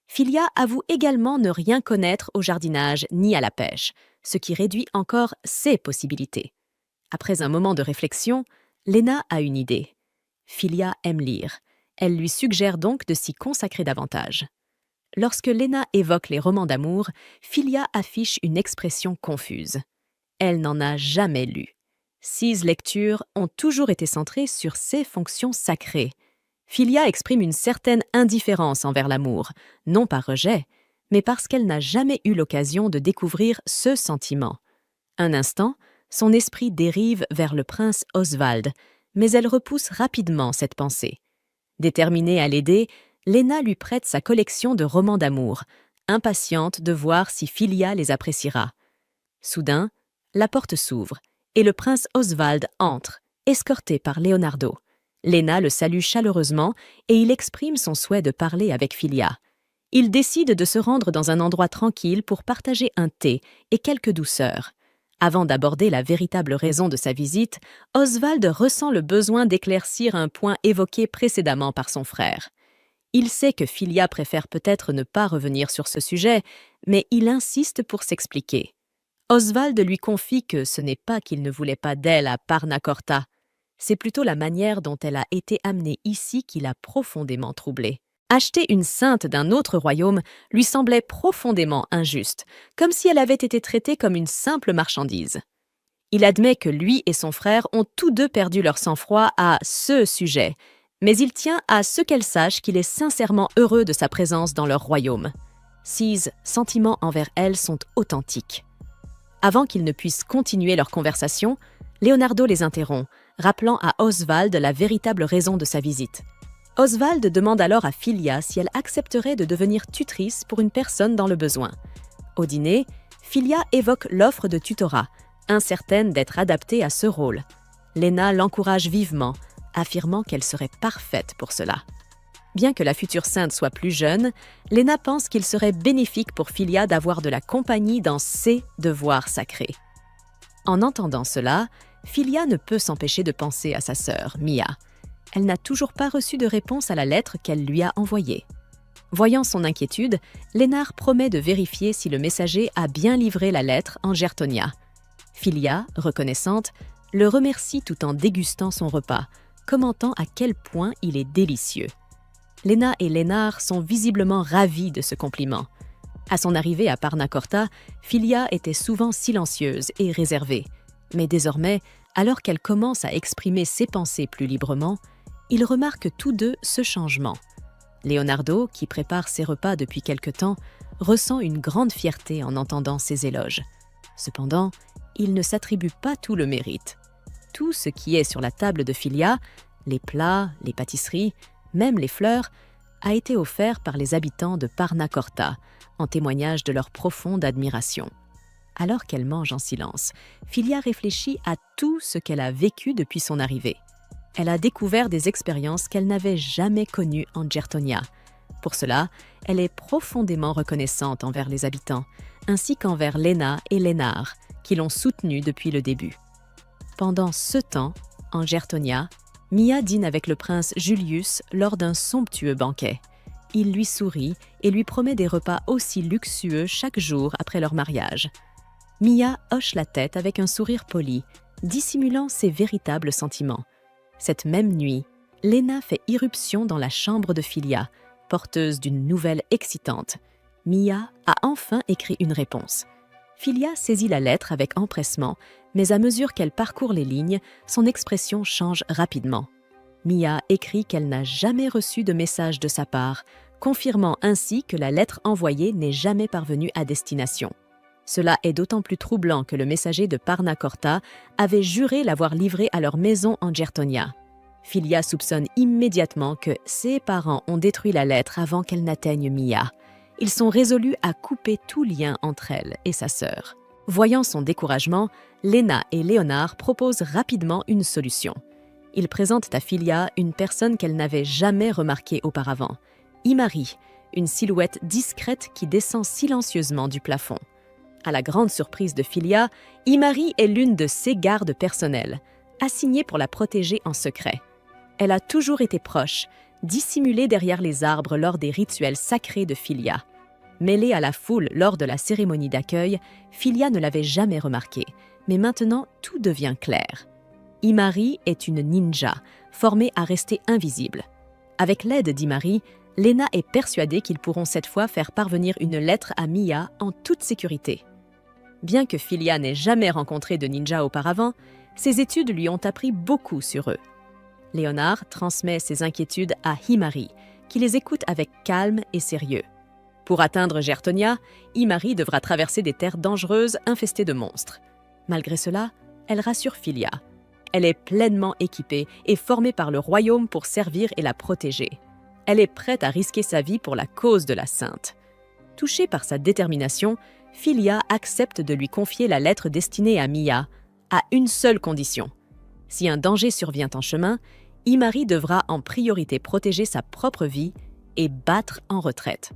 Filia avoue également ne rien connaître au jardinage ni à la pêche, ce qui réduit encore ses possibilités. Après un moment de réflexion, Lena a une idée. Filia aime lire. Elle lui suggère donc de s'y consacrer davantage. Lorsque Lena évoque les romans d'amour, Filia affiche une expression confuse. Elle n'en a jamais lu. Ses lectures ont toujours été centrées sur ses fonctions sacrées. Filia exprime une certaine indifférence envers l'amour, non par rejet, mais parce qu'elle n'a jamais eu l'occasion de découvrir ce sentiment. Un instant, son esprit dérive vers le prince Oswald, mais elle repousse rapidement cette pensée. Déterminée à l'aider, Lena lui prête sa collection de romans d'amour, impatiente de voir si Filia les appréciera. Soudain, la porte s'ouvre et le prince Oswald entre, escorté par Leonardo. Lena le salue chaleureusement et il exprime son souhait de parler avec Filia. Il décide de se rendre dans un endroit tranquille pour partager un thé et quelques douceurs. Avant d'aborder la véritable raison de sa visite, Oswald ressent le besoin d'éclaircir un point évoqué précédemment par son frère. Il sait que Filia préfère peut-être ne pas revenir sur ce sujet, mais il insiste pour s'expliquer. Oswald lui confie que ce n'est pas qu'il ne voulait pas d'elle à Parna Corta. C'est plutôt la manière dont elle a été amenée ici qui l'a profondément troublé. Acheter une sainte d'un autre royaume lui semblait profondément injuste, comme si elle avait été traitée comme une simple marchandise. Il admet que lui et son frère ont tous deux perdu leur sang-froid à ce sujet, mais il tient à ce qu'elle sache qu'il est sincèrement heureux de sa présence dans leur royaume. Ses sentiments envers elle sont authentiques. Avant qu'ils ne puissent continuer leur conversation, Leonardo les interrompt, rappelant à Oswald la véritable raison de sa visite. Oswald demande alors à Filia si elle accepterait de devenir tutrice pour une personne dans le besoin. Au dîner, Filia évoque l'offre de tutorat, incertaine d'être adaptée à ce rôle. Lena l'encourage vivement, affirmant qu'elle serait parfaite pour cela. Bien que la future sainte soit plus jeune, Léna pense qu'il serait bénéfique pour Filia d'avoir de la compagnie dans ses devoirs sacrés. En entendant cela, Filia ne peut s'empêcher de penser à sa sœur, Mia. Elle n'a toujours pas reçu de réponse à la lettre qu'elle lui a envoyée. Voyant son inquiétude, Lénard promet de vérifier si le messager a bien livré la lettre en Gertonia. Filia, reconnaissante, le remercie tout en dégustant son repas, commentant à quel point il est délicieux. Léna et Lénard sont visiblement ravis de ce compliment. À son arrivée à Parnacorta, Filia était souvent silencieuse et réservée. Mais désormais, alors qu'elle commence à exprimer ses pensées plus librement, ils remarquent tous deux ce changement. Leonardo, qui prépare ses repas depuis quelque temps, ressent une grande fierté en entendant ses éloges. Cependant, il ne s'attribue pas tout le mérite. Tout ce qui est sur la table de Filia, les plats, les pâtisseries, même les fleurs, a été offert par les habitants de Parnacorta, en témoignage de leur profonde admiration. Alors qu'elle mange en silence, Filia réfléchit à tout ce qu'elle a vécu depuis son arrivée. Elle a découvert des expériences qu'elle n'avait jamais connues en Gertonia. Pour cela, elle est profondément reconnaissante envers les habitants, ainsi qu'envers Léna et Lénard, qui l'ont soutenue depuis le début. Pendant ce temps, en Gertonia, Mia dîne avec le prince Julius lors d'un somptueux banquet. Il lui sourit et lui promet des repas aussi luxueux chaque jour après leur mariage. Mia hoche la tête avec un sourire poli, dissimulant ses véritables sentiments. Cette même nuit, Léna fait irruption dans la chambre de Filia, porteuse d'une nouvelle excitante. Mia a enfin écrit une réponse. Filia saisit la lettre avec empressement, mais à mesure qu'elle parcourt les lignes, son expression change rapidement. Mia écrit qu'elle n'a jamais reçu de message de sa part, confirmant ainsi que la lettre envoyée n'est jamais parvenue à destination. Cela est d'autant plus troublant que le messager de Parnacorta avait juré l'avoir livrée à leur maison en Gertonia. Filia soupçonne immédiatement que ses parents ont détruit la lettre avant qu'elle n'atteigne Mia. Ils sont résolus à couper tout lien entre elle et sa sœur. Voyant son découragement, Léna et Léonard proposent rapidement une solution. Ils présentent à Filia une personne qu'elle n'avait jamais remarquée auparavant, Imari, une silhouette discrète qui descend silencieusement du plafond. À la grande surprise de Filia, Imari est l'une de ses gardes personnelles, assignée pour la protéger en secret. Elle a toujours été proche, dissimulée derrière les arbres lors des rituels sacrés de Filia. Mêlée à la foule lors de la cérémonie d'accueil, Filia ne l'avait jamais remarquée, mais maintenant tout devient clair. Imari est une ninja, formée à rester invisible. Avec l'aide d'Imari, Léna est persuadée qu'ils pourront cette fois faire parvenir une lettre à Mia en toute sécurité. Bien que Filia n'ait jamais rencontré de ninja auparavant, ses études lui ont appris beaucoup sur eux. Léonard transmet ses inquiétudes à Imari, qui les écoute avec calme et sérieux. Pour atteindre Gertonia, Imari devra traverser des terres dangereuses infestées de monstres. Malgré cela, elle rassure Filia. Elle est pleinement équipée et formée par le royaume pour servir et la protéger. Elle est prête à risquer sa vie pour la cause de la sainte. Touchée par sa détermination, Filia accepte de lui confier la lettre destinée à Mia, à une seule condition. Si un danger survient en chemin, Imari devra en priorité protéger sa propre vie et battre en retraite.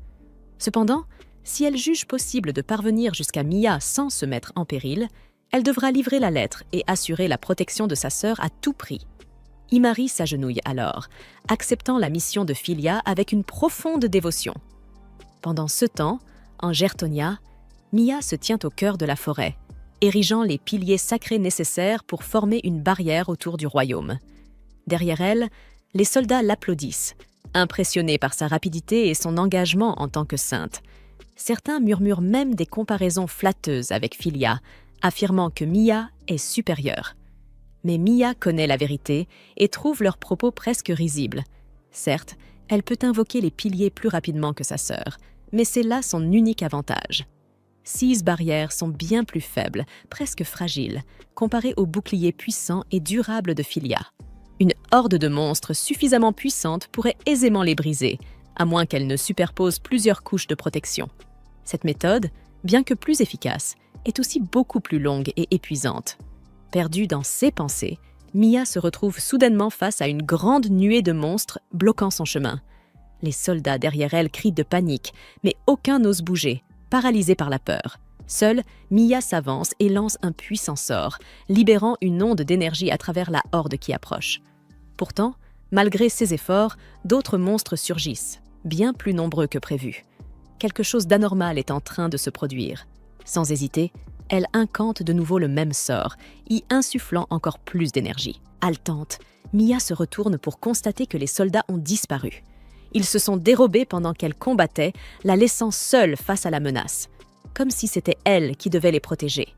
Cependant, si elle juge possible de parvenir jusqu'à Mia sans se mettre en péril, elle devra livrer la lettre et assurer la protection de sa sœur à tout prix. Imari s'agenouille alors, acceptant la mission de Filia avec une profonde dévotion. Pendant ce temps, en Gertonia, Mia se tient au cœur de la forêt, érigeant les piliers sacrés nécessaires pour former une barrière autour du royaume. Derrière elle, les soldats l'applaudissent, impressionnés par sa rapidité et son engagement en tant que sainte. Certains murmurent même des comparaisons flatteuses avec Filia, affirmant que Mia est supérieure. Mais Mia connaît la vérité et trouve leurs propos presque risibles. Certes, elle peut invoquer les piliers plus rapidement que sa sœur, mais c'est là son unique avantage. 6 barrières sont bien plus faibles, presque fragiles, comparées aux boucliers puissants et durables de Filia. Une horde de monstres suffisamment puissante pourrait aisément les briser, à moins qu'elle ne superpose plusieurs couches de protection. Cette méthode, bien que plus efficace, est aussi beaucoup plus longue et épuisante. Perdue dans ses pensées, Mia se retrouve soudainement face à une grande nuée de monstres bloquant son chemin. Les soldats derrière elle crient de panique, mais aucun n'ose bouger, paralysé par la peur. Seule, Mia s'avance et lance un puissant sort, libérant une onde d'énergie à travers la horde qui approche. Pourtant, malgré ses efforts, d'autres monstres surgissent, bien plus nombreux que prévu. Quelque chose d'anormal est en train de se produire. Sans hésiter, elle incante de nouveau le même sort, y insufflant encore plus d'énergie. Haletante, Mia se retourne pour constater que les soldats ont disparu. Ils se sont dérobés pendant qu'elle combattait, la laissant seule face à la menace, comme si c'était elle qui devait les protéger.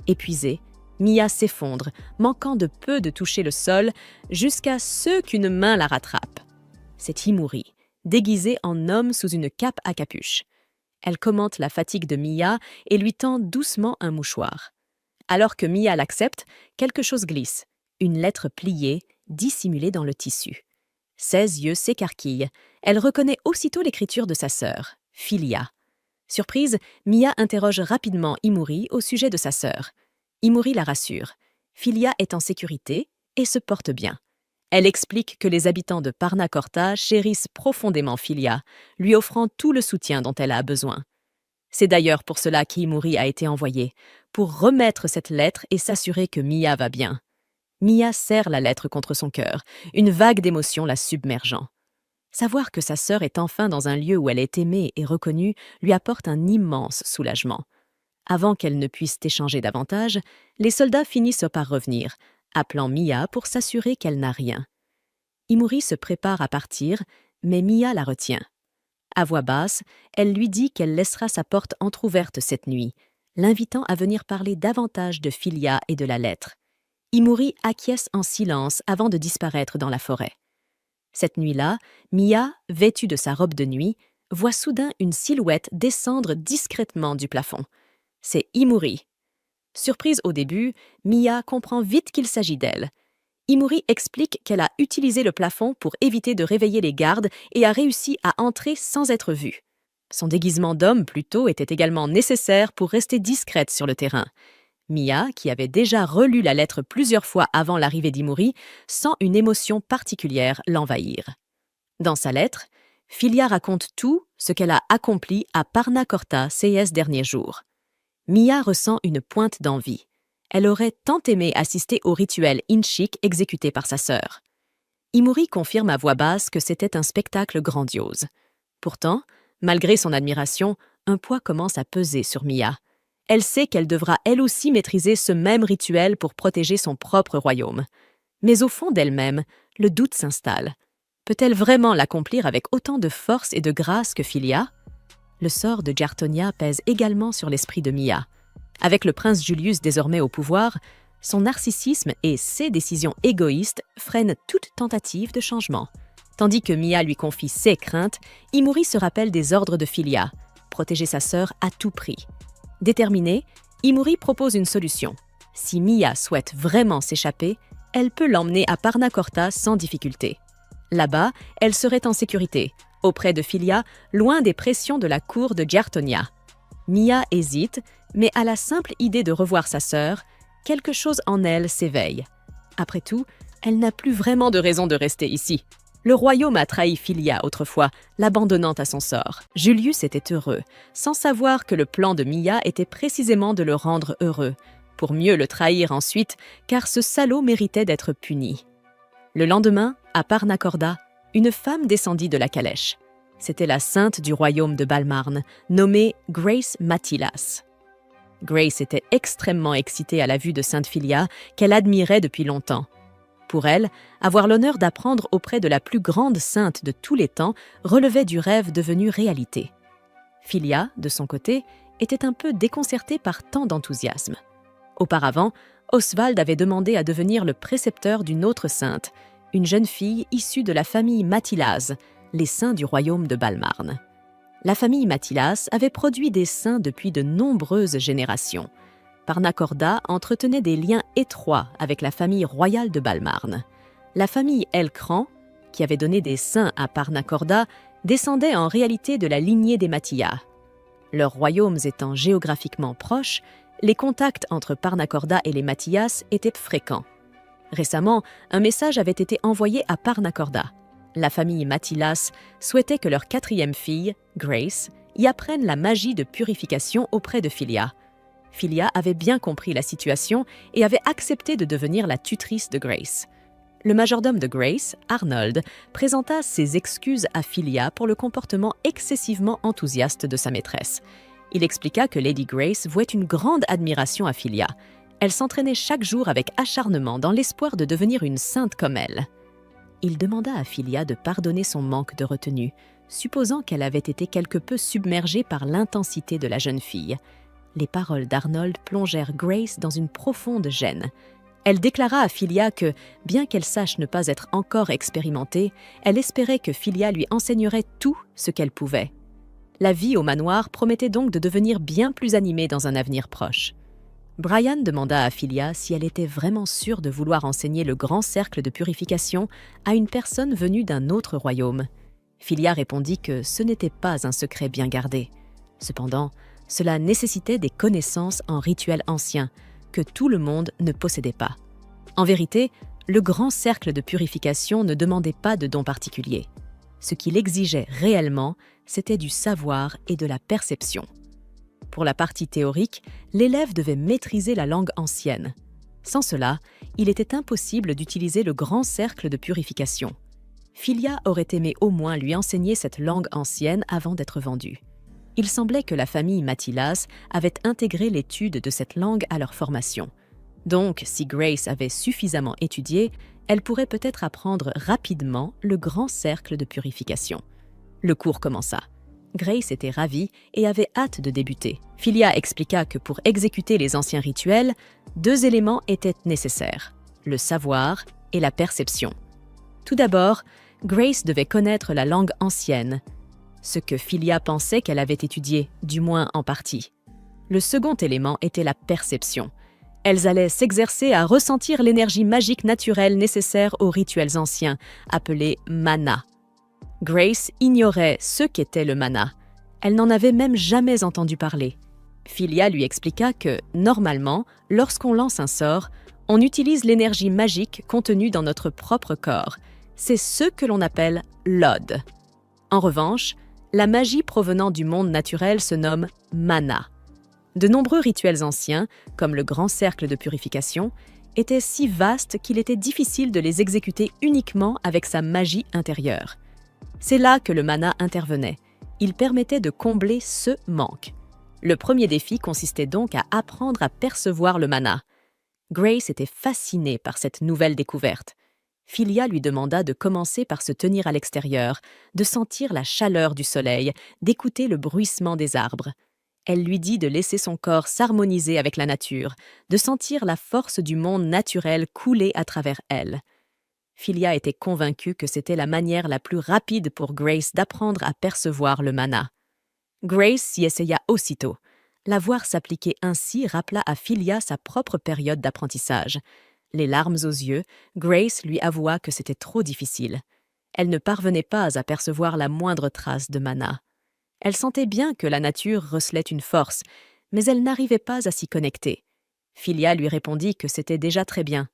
Épuisée, Mia s'effondre, manquant de peu de toucher le sol, jusqu'à ce qu'une main la rattrape. C'est Imuri, déguisée en homme sous une cape à capuche. Elle commente la fatigue de Mia et lui tend doucement un mouchoir. Alors que Mia l'accepte, quelque chose glisse, une lettre pliée, dissimulée dans le tissu. Ses yeux s'écarquillent. Elle reconnaît aussitôt l'écriture de sa sœur, Filia. Surprise, Mia interroge rapidement Imuri au sujet de sa sœur. Imuri la rassure. Filia est en sécurité et se porte bien. Elle explique que les habitants de Parnacorta chérissent profondément Filia, lui offrant tout le soutien dont elle a besoin. C'est d'ailleurs pour cela qu'Imuri a été envoyé, pour remettre cette lettre et s'assurer que Mia va bien. Mia serre la lettre contre son cœur, une vague d'émotion la submergeant. Savoir que sa sœur est enfin dans un lieu où elle est aimée et reconnue lui apporte un immense soulagement. Avant qu'elle ne puisse échanger davantage, les soldats finissent par revenir, appelant Mia pour s'assurer qu'elle n'a rien. Imuri se prépare à partir, mais Mia la retient. À voix basse, elle lui dit qu'elle laissera sa porte entr'ouverte cette nuit, l'invitant à venir parler davantage de Filia et de la lettre. Imuri acquiesce en silence avant de disparaître dans la forêt. Cette nuit-là, Mia, vêtue de sa robe de nuit, voit soudain une silhouette descendre discrètement du plafond. C'est Imuri. Surprise au début, Mia comprend vite qu'il s'agit d'elle. Imuri explique qu'elle a utilisé le plafond pour éviter de réveiller les gardes et a réussi à entrer sans être vue. Son déguisement d'homme, plutôt, était également nécessaire pour rester discrète sur le terrain. Mia, qui avait déjà relu la lettre plusieurs fois avant l'arrivée d'Imuri, sent une émotion particulière l'envahir. Dans sa lettre, Filia raconte tout ce qu'elle a accompli à Parnacorta ces derniers jours. Mia ressent une pointe d'envie. Elle aurait tant aimé assister au rituel Inchik exécuté par sa sœur. Imuri confirme à voix basse que c'était un spectacle grandiose. Pourtant, malgré son admiration, un poids commence à peser sur Mia. Elle sait qu'elle devra elle aussi maîtriser ce même rituel pour protéger son propre royaume. Mais au fond d'elle-même, le doute s'installe. Peut-elle vraiment l'accomplir avec autant de force et de grâce que Filia ? Le sort de Giartonia pèse également sur l'esprit de Mia. Avec le prince Julius désormais au pouvoir, son narcissisme et ses décisions égoïstes freinent toute tentative de changement. Tandis que Mia lui confie ses craintes, Imuri se rappelle des ordres de Filia, protéger sa sœur à tout prix. Déterminée, Imuri propose une solution. Si Mia souhaite vraiment s'échapper, elle peut l'emmener à Parnacorta sans difficulté. Là-bas, elle serait en sécurité, auprès de Filia, loin des pressions de la cour de Giartonia. Mia hésite, mais à la simple idée de revoir sa sœur, quelque chose en elle s'éveille. Après tout, elle n'a plus vraiment de raison de rester ici. Le royaume a trahi Filia autrefois, l'abandonnant à son sort. Julius était heureux, sans savoir que le plan de Mia était précisément de le rendre heureux, pour mieux le trahir ensuite, car ce salaud méritait d'être puni. Le lendemain, à Parnacorda, une femme descendit de la calèche. C'était la sainte du royaume de Balmarn, nommée Grace Matilas. Grace était extrêmement excitée à la vue de Sainte Filia, qu'elle admirait depuis longtemps. Pour elle, avoir l'honneur d'apprendre auprès de la plus grande sainte de tous les temps relevait du rêve devenu réalité. Filia, de son côté, était un peu déconcertée par tant d'enthousiasme. Auparavant, Oswald avait demandé à devenir le précepteur d'une autre sainte, une jeune fille issue de la famille Matilas, les saints du royaume de Balmarn. La famille Matilas avait produit des saints depuis de nombreuses générations. Parnacorda entretenait des liens étroits avec la famille royale de Balmarn. La famille Elcran, qui avait donné des saints à Parnacorda, descendait en réalité de la lignée des Matillas. Leurs royaumes étant géographiquement proches, les contacts entre Parnacorda et les Matillas étaient fréquents. Récemment, un message avait été envoyé à Parnacorda. La famille Matilas souhaitait que leur quatrième fille, Grace, y apprenne la magie de purification auprès de Philia. Philia avait bien compris la situation et avait accepté de devenir la tutrice de Grace. Le majordome de Grace, Arnold, présenta ses excuses à Philia pour le comportement excessivement enthousiaste de sa maîtresse. Il expliqua que Lady Grace vouait une grande admiration à Philia. Elle s'entraînait chaque jour avec acharnement dans l'espoir de devenir une sainte comme elle. Il demanda à Philia de pardonner son manque de retenue, supposant qu'elle avait été quelque peu submergée par l'intensité de la jeune fille. Les paroles d'Arnold plongèrent Grace dans une profonde gêne. Elle déclara à Philia que, bien qu'elle sache ne pas être encore expérimentée, elle espérait que Philia lui enseignerait tout ce qu'elle pouvait. La vie au manoir promettait donc de devenir bien plus animée dans un avenir proche. Brian demanda à Philia si elle était vraiment sûre de vouloir enseigner le grand cercle de purification à une personne venue d'un autre royaume. Philia répondit que ce n'était pas un secret bien gardé. Cependant, cela nécessitait des connaissances en rituels anciens, que tout le monde ne possédait pas. En vérité, le grand cercle de purification ne demandait pas de dons particuliers. Ce qu'il exigeait réellement, c'était du savoir et de la perception. Pour la partie théorique, l'élève devait maîtriser la langue ancienne. Sans cela, il était impossible d'utiliser le grand cercle de purification. Philia aurait aimé au moins lui enseigner cette langue ancienne avant d'être vendue. Il semblait que la famille Matilas avait intégré l'étude de cette langue à leur formation. Donc, si Grace avait suffisamment étudié, elle pourrait peut-être apprendre rapidement le grand cercle de purification. Le cours commença. Grace était ravie et avait hâte de débuter. Philia expliqua que pour exécuter les anciens rituels, 2 éléments étaient nécessaires, le savoir et la perception. Tout d'abord, Grace devait connaître la langue ancienne, ce que Philia pensait qu'elle avait étudié, du moins en partie. Le second élément était la perception. Elles allaient s'exercer à ressentir l'énergie magique naturelle nécessaire aux rituels anciens, appelés mana. Grace ignorait ce qu'était le mana. Elle n'en avait même jamais entendu parler. Philia lui expliqua que, normalement, lorsqu'on lance un sort, on utilise l'énergie magique contenue dans notre propre corps. C'est ce que l'on appelle l'ode. En revanche, la magie provenant du monde naturel se nomme mana. De nombreux rituels anciens, comme le grand cercle de purification, étaient si vastes qu'il était difficile de les exécuter uniquement avec sa magie intérieure. C'est là que le mana intervenait. Il permettait de combler ce manque. Le premier défi consistait donc à apprendre à percevoir le mana. Grace était fascinée par cette nouvelle découverte. Philia lui demanda de commencer par se tenir à l'extérieur, de sentir la chaleur du soleil, d'écouter le bruissement des arbres. Elle lui dit de laisser son corps s'harmoniser avec la nature, de sentir la force du monde naturel couler à travers elle. Philia était convaincue que c'était la manière la plus rapide pour Grace d'apprendre à percevoir le mana. Grace s'y essaya aussitôt. La voir s'appliquer ainsi rappela à Philia sa propre période d'apprentissage. Les larmes aux yeux, Grace lui avoua que c'était trop difficile. Elle ne parvenait pas à percevoir la moindre trace de mana. Elle sentait bien que la nature recelait une force, mais elle n'arrivait pas à s'y connecter. Philia lui répondit que c'était déjà très bien.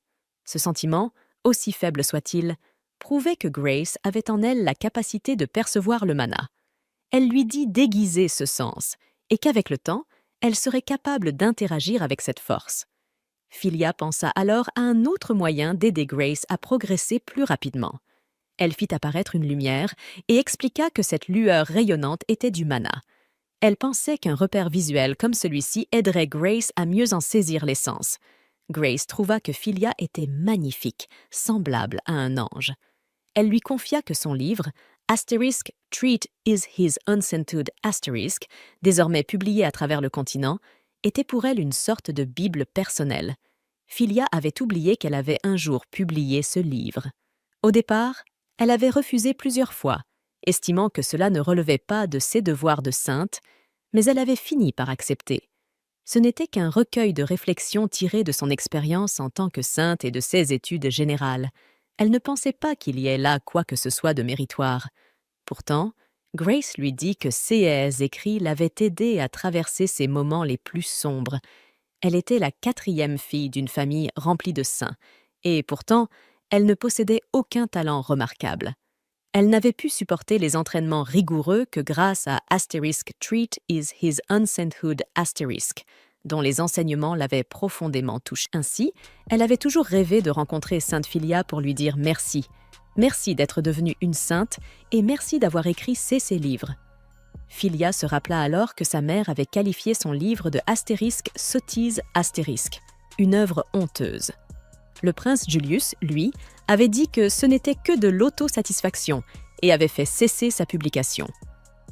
Ce sentiment, aussi faible soit-il, prouvait que Grace avait en elle la capacité de percevoir le mana. Elle lui dit d'aiguiser ce sens, et qu'avec le temps, elle serait capable d'interagir avec cette force. Philia pensa alors à un autre moyen d'aider Grace à progresser plus rapidement. Elle fit apparaître une lumière et expliqua que cette lueur rayonnante était du mana. Elle pensait qu'un repère visuel comme celui-ci aiderait Grace à mieux en saisir l'essence. Grace trouva que Philia était magnifique, semblable à un ange. Elle lui confia que son livre, Asterisk Treat is His Unscented Asterisk, désormais publié à travers le continent, était pour elle une sorte de Bible personnelle. Philia avait oublié qu'elle avait un jour publié ce livre. Au départ, elle avait refusé plusieurs fois, estimant que cela ne relevait pas de ses devoirs de sainte, mais elle avait fini par accepter. Ce n'était qu'un recueil de réflexions tirées de son expérience en tant que sainte et de ses études générales. Elle ne pensait pas qu'il y ait là quoi que ce soit de méritoire. Pourtant, Grace lui dit que ses écrits l'avaient aidée à traverser ses moments les plus sombres. Elle était la 4e fille d'une famille remplie de saints, Et pourtant, elle ne possédait aucun talent remarquable. Elle n'avait pu supporter les entraînements rigoureux que grâce à Treat is his unsainthood asterisk, dont les enseignements l'avaient profondément touchée. Ainsi, elle avait toujours rêvé de rencontrer Sainte Filia pour lui dire merci. Merci d'être devenue une sainte et merci d'avoir écrit ces livres. Filia se rappela alors que sa mère avait qualifié son livre de astérisque sottise astérisque, une œuvre honteuse. Le prince Julius, lui, avait dit que ce n'était que de l'autosatisfaction et avait fait cesser sa publication.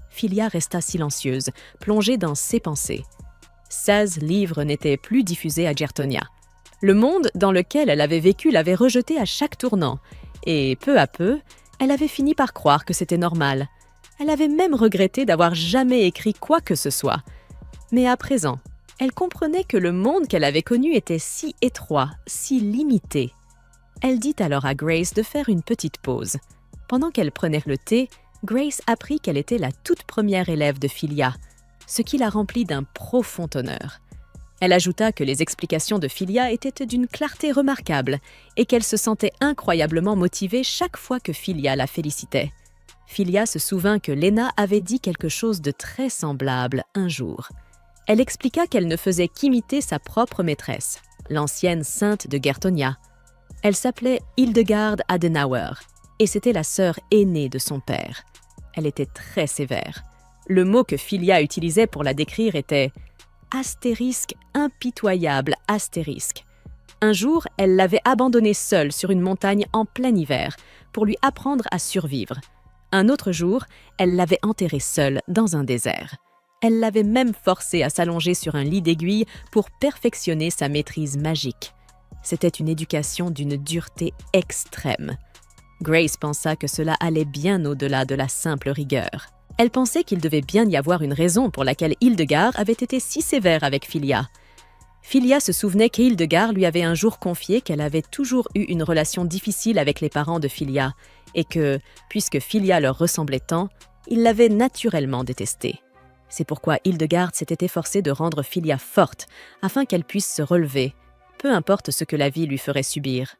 Filia resta silencieuse, plongée dans ses pensées. 16 livres n'étaient plus diffusés à Gertonia. Le monde dans lequel elle avait vécu l'avait rejetée à chaque tournant, et peu à peu, elle avait fini par croire que c'était normal. Elle avait même regretté d'avoir jamais écrit quoi que ce soit. Mais à présent, elle comprenait que le monde qu'elle avait connu était si étroit, si limité. Elle dit alors à Grace de faire une petite pause. Pendant qu'elle prenait le thé, Grace apprit qu'elle était la toute première élève de Filia, ce qui la remplit d'un profond honneur. Elle ajouta que les explications de Filia étaient d'une clarté remarquable et qu'elle se sentait incroyablement motivée chaque fois que Filia la félicitait. Filia se souvint que Lena avait dit quelque chose de très semblable un jour. Elle expliqua qu'elle ne faisait qu'imiter sa propre maîtresse, l'ancienne sainte de Gertonia. Elle s'appelait Hildegard Adenauer, et c'était la sœur aînée de son père. Elle était très sévère. Le mot que Filia utilisait pour la décrire était « astérisque impitoyable astérisque ». Un jour, elle l'avait abandonnée seule sur une montagne en plein hiver pour lui apprendre à survivre. Un autre jour, elle l'avait enterrée seule dans un désert. Elle l'avait même forcée à s'allonger sur un lit d'aiguille pour perfectionner sa maîtrise magique. C'était une éducation d'une dureté extrême. Grace pensa que cela allait bien au-delà de la simple rigueur. Elle pensait qu'il devait bien y avoir une raison pour laquelle Hildegard avait été si sévère avec Filia. Filia se souvenait qu'Hildegard lui avait un jour confié qu'elle avait toujours eu une relation difficile avec les parents de Filia et que, puisque Filia leur ressemblait tant, ils l'avaient naturellement détestée. C'est pourquoi Hildegard s'était efforcée de rendre Filia forte afin qu'elle puisse se relever, peu importe ce que la vie lui ferait subir.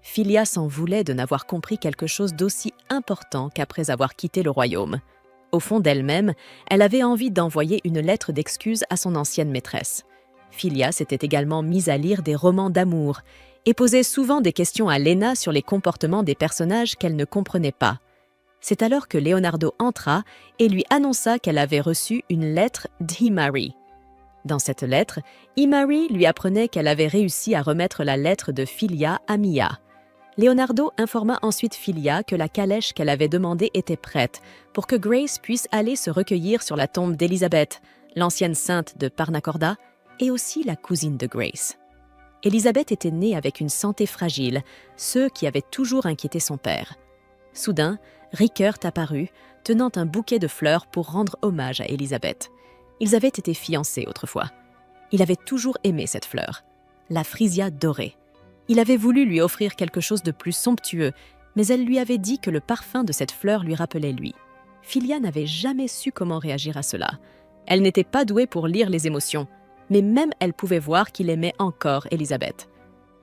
Filia s'en voulait de n'avoir compris quelque chose d'aussi important qu'après avoir quitté le royaume. Au fond d'elle-même, elle avait envie d'envoyer une lettre d'excuse à son ancienne maîtresse. Filia s'était également mise à lire des romans d'amour et posait souvent des questions à Lena sur les comportements des personnages qu'elle ne comprenait pas. C'est alors que Leonardo entra et lui annonça qu'elle avait reçu une lettre d'Imari. Dans cette lettre, Imari lui apprenait qu'elle avait réussi à remettre la lettre de Filia à Mia. Leonardo informa ensuite Filia que la calèche qu'elle avait demandée était prête pour que Grace puisse aller se recueillir sur la tombe d'Élisabeth, l'ancienne sainte de Parnacorda, et aussi la cousine de Grace. Élisabeth était née avec une santé fragile, ce qui avait toujours inquiété son père. Soudain, Rickert apparut, tenant un bouquet de fleurs pour rendre hommage à Élisabeth. Ils avaient été fiancés autrefois. Il avait toujours aimé cette fleur, la frisia dorée. Il avait voulu lui offrir quelque chose de plus somptueux, mais elle lui avait dit que le parfum de cette fleur lui rappelait lui. Filia n'avait jamais su comment réagir à cela. Elle n'était pas douée pour lire les émotions, mais même elle pouvait voir qu'il aimait encore Élisabeth.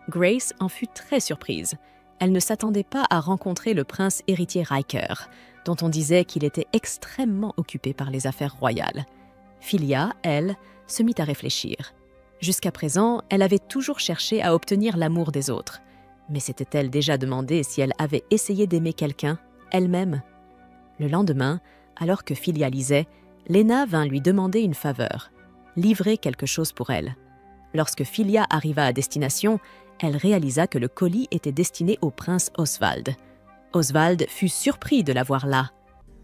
Grace en fut très surprise. Elle ne s'attendait pas à rencontrer le prince héritier Riker, dont on disait qu'il était extrêmement occupé par les affaires royales. Filia, elle, se mit à réfléchir. Jusqu'à présent, elle avait toujours cherché à obtenir l'amour des autres. Mais s'était-elle déjà demandé si elle avait essayé d'aimer quelqu'un, elle-même? Le lendemain, alors que Filia lisait, Lena vint lui demander une faveur, livrer quelque chose pour elle. Lorsque Filia arriva à destination, elle réalisa que le colis était destiné au prince Oswald. Oswald fut surpris de la voir là.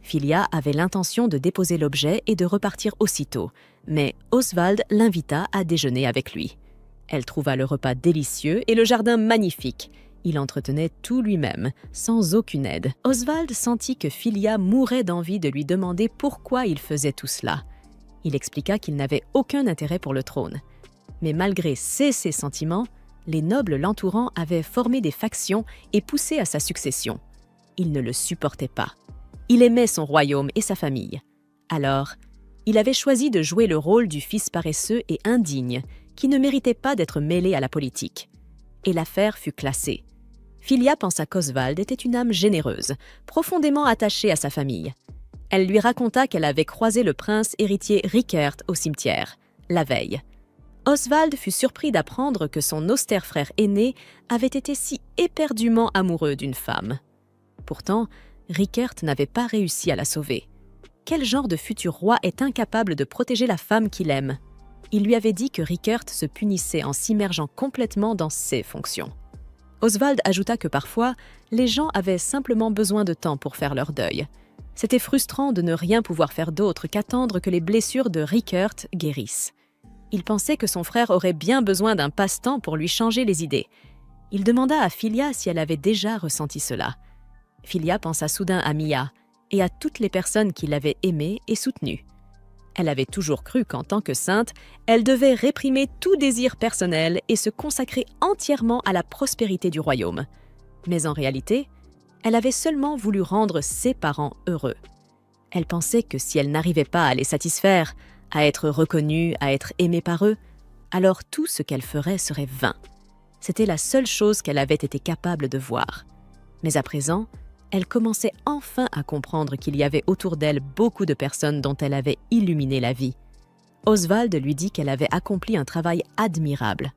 Filia avait l'intention de déposer l'objet et de repartir aussitôt, mais Oswald l'invita à déjeuner avec lui. Elle trouva le repas délicieux et le jardin magnifique. Il entretenait tout lui-même, sans aucune aide. Oswald sentit que Filia mourait d'envie de lui demander pourquoi il faisait tout cela. Il expliqua qu'il n'avait aucun intérêt pour le trône. Mais malgré ses sentiments, les nobles l'entourant avaient formé des factions et poussé à sa succession. Il ne le supportait pas. Il aimait son royaume et sa famille. Alors, il avait choisi de jouer le rôle du fils paresseux et indigne, qui ne méritait pas d'être mêlé à la politique. et l'affaire fut classée. Filia pensa qu'Oswald était une âme généreuse, profondément attachée à sa famille. Elle lui raconta qu'elle avait croisé le prince héritier Rickert au cimetière, la veille. Oswald fut surpris d'apprendre que son austère frère aîné avait été si éperdument amoureux d'une femme. Pourtant, Rickert n'avait pas réussi à la sauver. Quel genre de futur roi est incapable de protéger la femme qu'il aime? Il lui avait dit que Rickert se punissait en s'immergeant complètement dans ses fonctions. Oswald ajouta que parfois, les gens avaient simplement besoin de temps pour faire leur deuil. C'était frustrant de ne rien pouvoir faire d'autre qu'attendre que les blessures de Rickert guérissent. Il pensait que son frère aurait bien besoin d'un passe-temps pour lui changer les idées. Il demanda à Filia si elle avait déjà ressenti cela. Filia pensa soudain à Mia et à toutes les personnes qui l'avaient aimée et soutenue. Elle avait toujours cru qu'en tant que sainte, elle devait réprimer tout désir personnel et se consacrer entièrement à la prospérité du royaume. Mais en réalité, elle avait seulement voulu rendre ses parents heureux. Elle pensait que si elle n'arrivait pas à les satisfaire, à être reconnue, à être aimée par eux, alors tout ce qu'elle ferait serait vain. C'était la seule chose qu'elle avait été capable de voir. Mais à présent, elle commençait enfin à comprendre qu'il y avait autour d'elle beaucoup de personnes dont elle avait illuminé la vie. Oswald lui dit qu'elle avait accompli un travail admirable.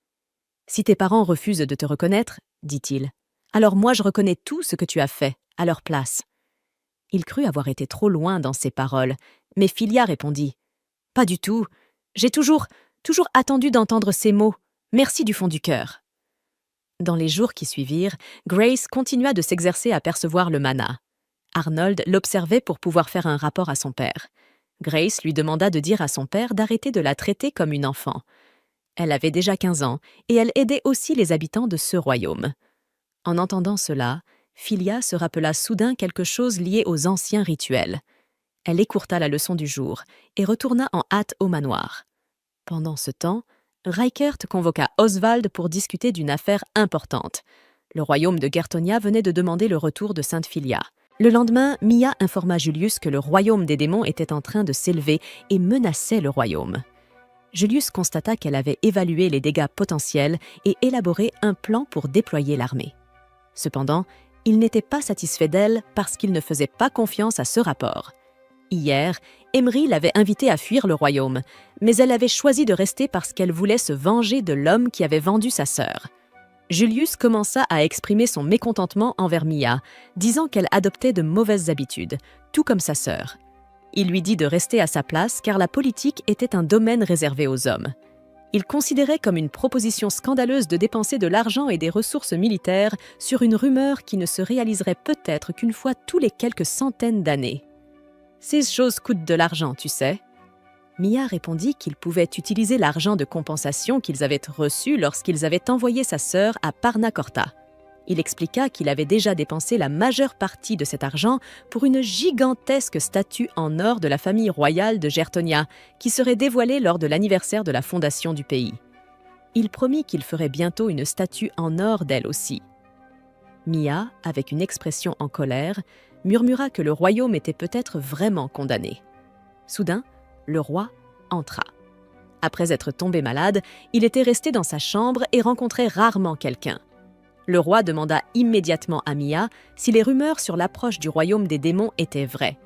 « Si tes parents refusent de te reconnaître, dit-il, alors moi je reconnais tout ce que tu as fait, à leur place. » Il crut avoir été trop loin dans ses paroles, mais Filia répondit « Pas du tout. J'ai toujours attendu d'entendre ces mots. Merci du fond du cœur. » Dans les jours qui suivirent, Grace continua de s'exercer à percevoir le mana. Arnold l'observait pour pouvoir faire un rapport à son père. Grace lui demanda de dire à son père d'arrêter de la traiter comme une enfant. Elle avait déjà 15 ans et elle aidait aussi les habitants de ce royaume. En entendant cela, Filia se rappela soudain quelque chose lié aux anciens rituels. Elle écourta la leçon du jour et retourna en hâte au manoir. Pendant ce temps, Rickert convoqua Oswald pour discuter d'une affaire importante. Le royaume de Gertonia venait de demander le retour de Sainte Filia. Le lendemain, Mia informa Julius que le royaume des démons était en train de s'élever et menaçait le royaume. Julius constata qu'elle avait évalué les dégâts potentiels et élaboré un plan pour déployer l'armée. Cependant, il n'était pas satisfait d'elle parce qu'il ne faisait pas confiance à ce rapport. Hier, Emery l'avait invitée à fuir le royaume, mais elle avait choisi de rester parce qu'elle voulait se venger de l'homme qui avait vendu sa sœur. Julius commença à exprimer son mécontentement envers Mia, disant qu'elle adoptait de mauvaises habitudes, tout comme sa sœur. Il lui dit de rester à sa place car la politique était un domaine réservé aux hommes. Il considérait comme une proposition scandaleuse de dépenser de l'argent et des ressources militaires sur une rumeur qui ne se réaliserait peut-être qu'une fois tous les quelques centaines d'années. « Ces choses coûtent de l'argent, tu sais. » Mia répondit qu'ils pouvaient utiliser l'argent de compensation qu'ils avaient reçu lorsqu'ils avaient envoyé sa sœur à Parnacorta. Il expliqua qu'il avait déjà dépensé la majeure partie de cet argent pour une gigantesque statue en or de la famille royale de Gertonia qui serait dévoilée lors de l'anniversaire de la fondation du pays. Il promit qu'il ferait bientôt une statue en or d'elle aussi. Mia, avec une expression en colère, murmura que le royaume était peut-être vraiment condamné. Soudain, le roi entra. Après être tombé malade, il était resté dans sa chambre et rencontrait rarement quelqu'un. Le roi demanda immédiatement à Mia si les rumeurs sur l'approche du royaume des démons étaient vraies.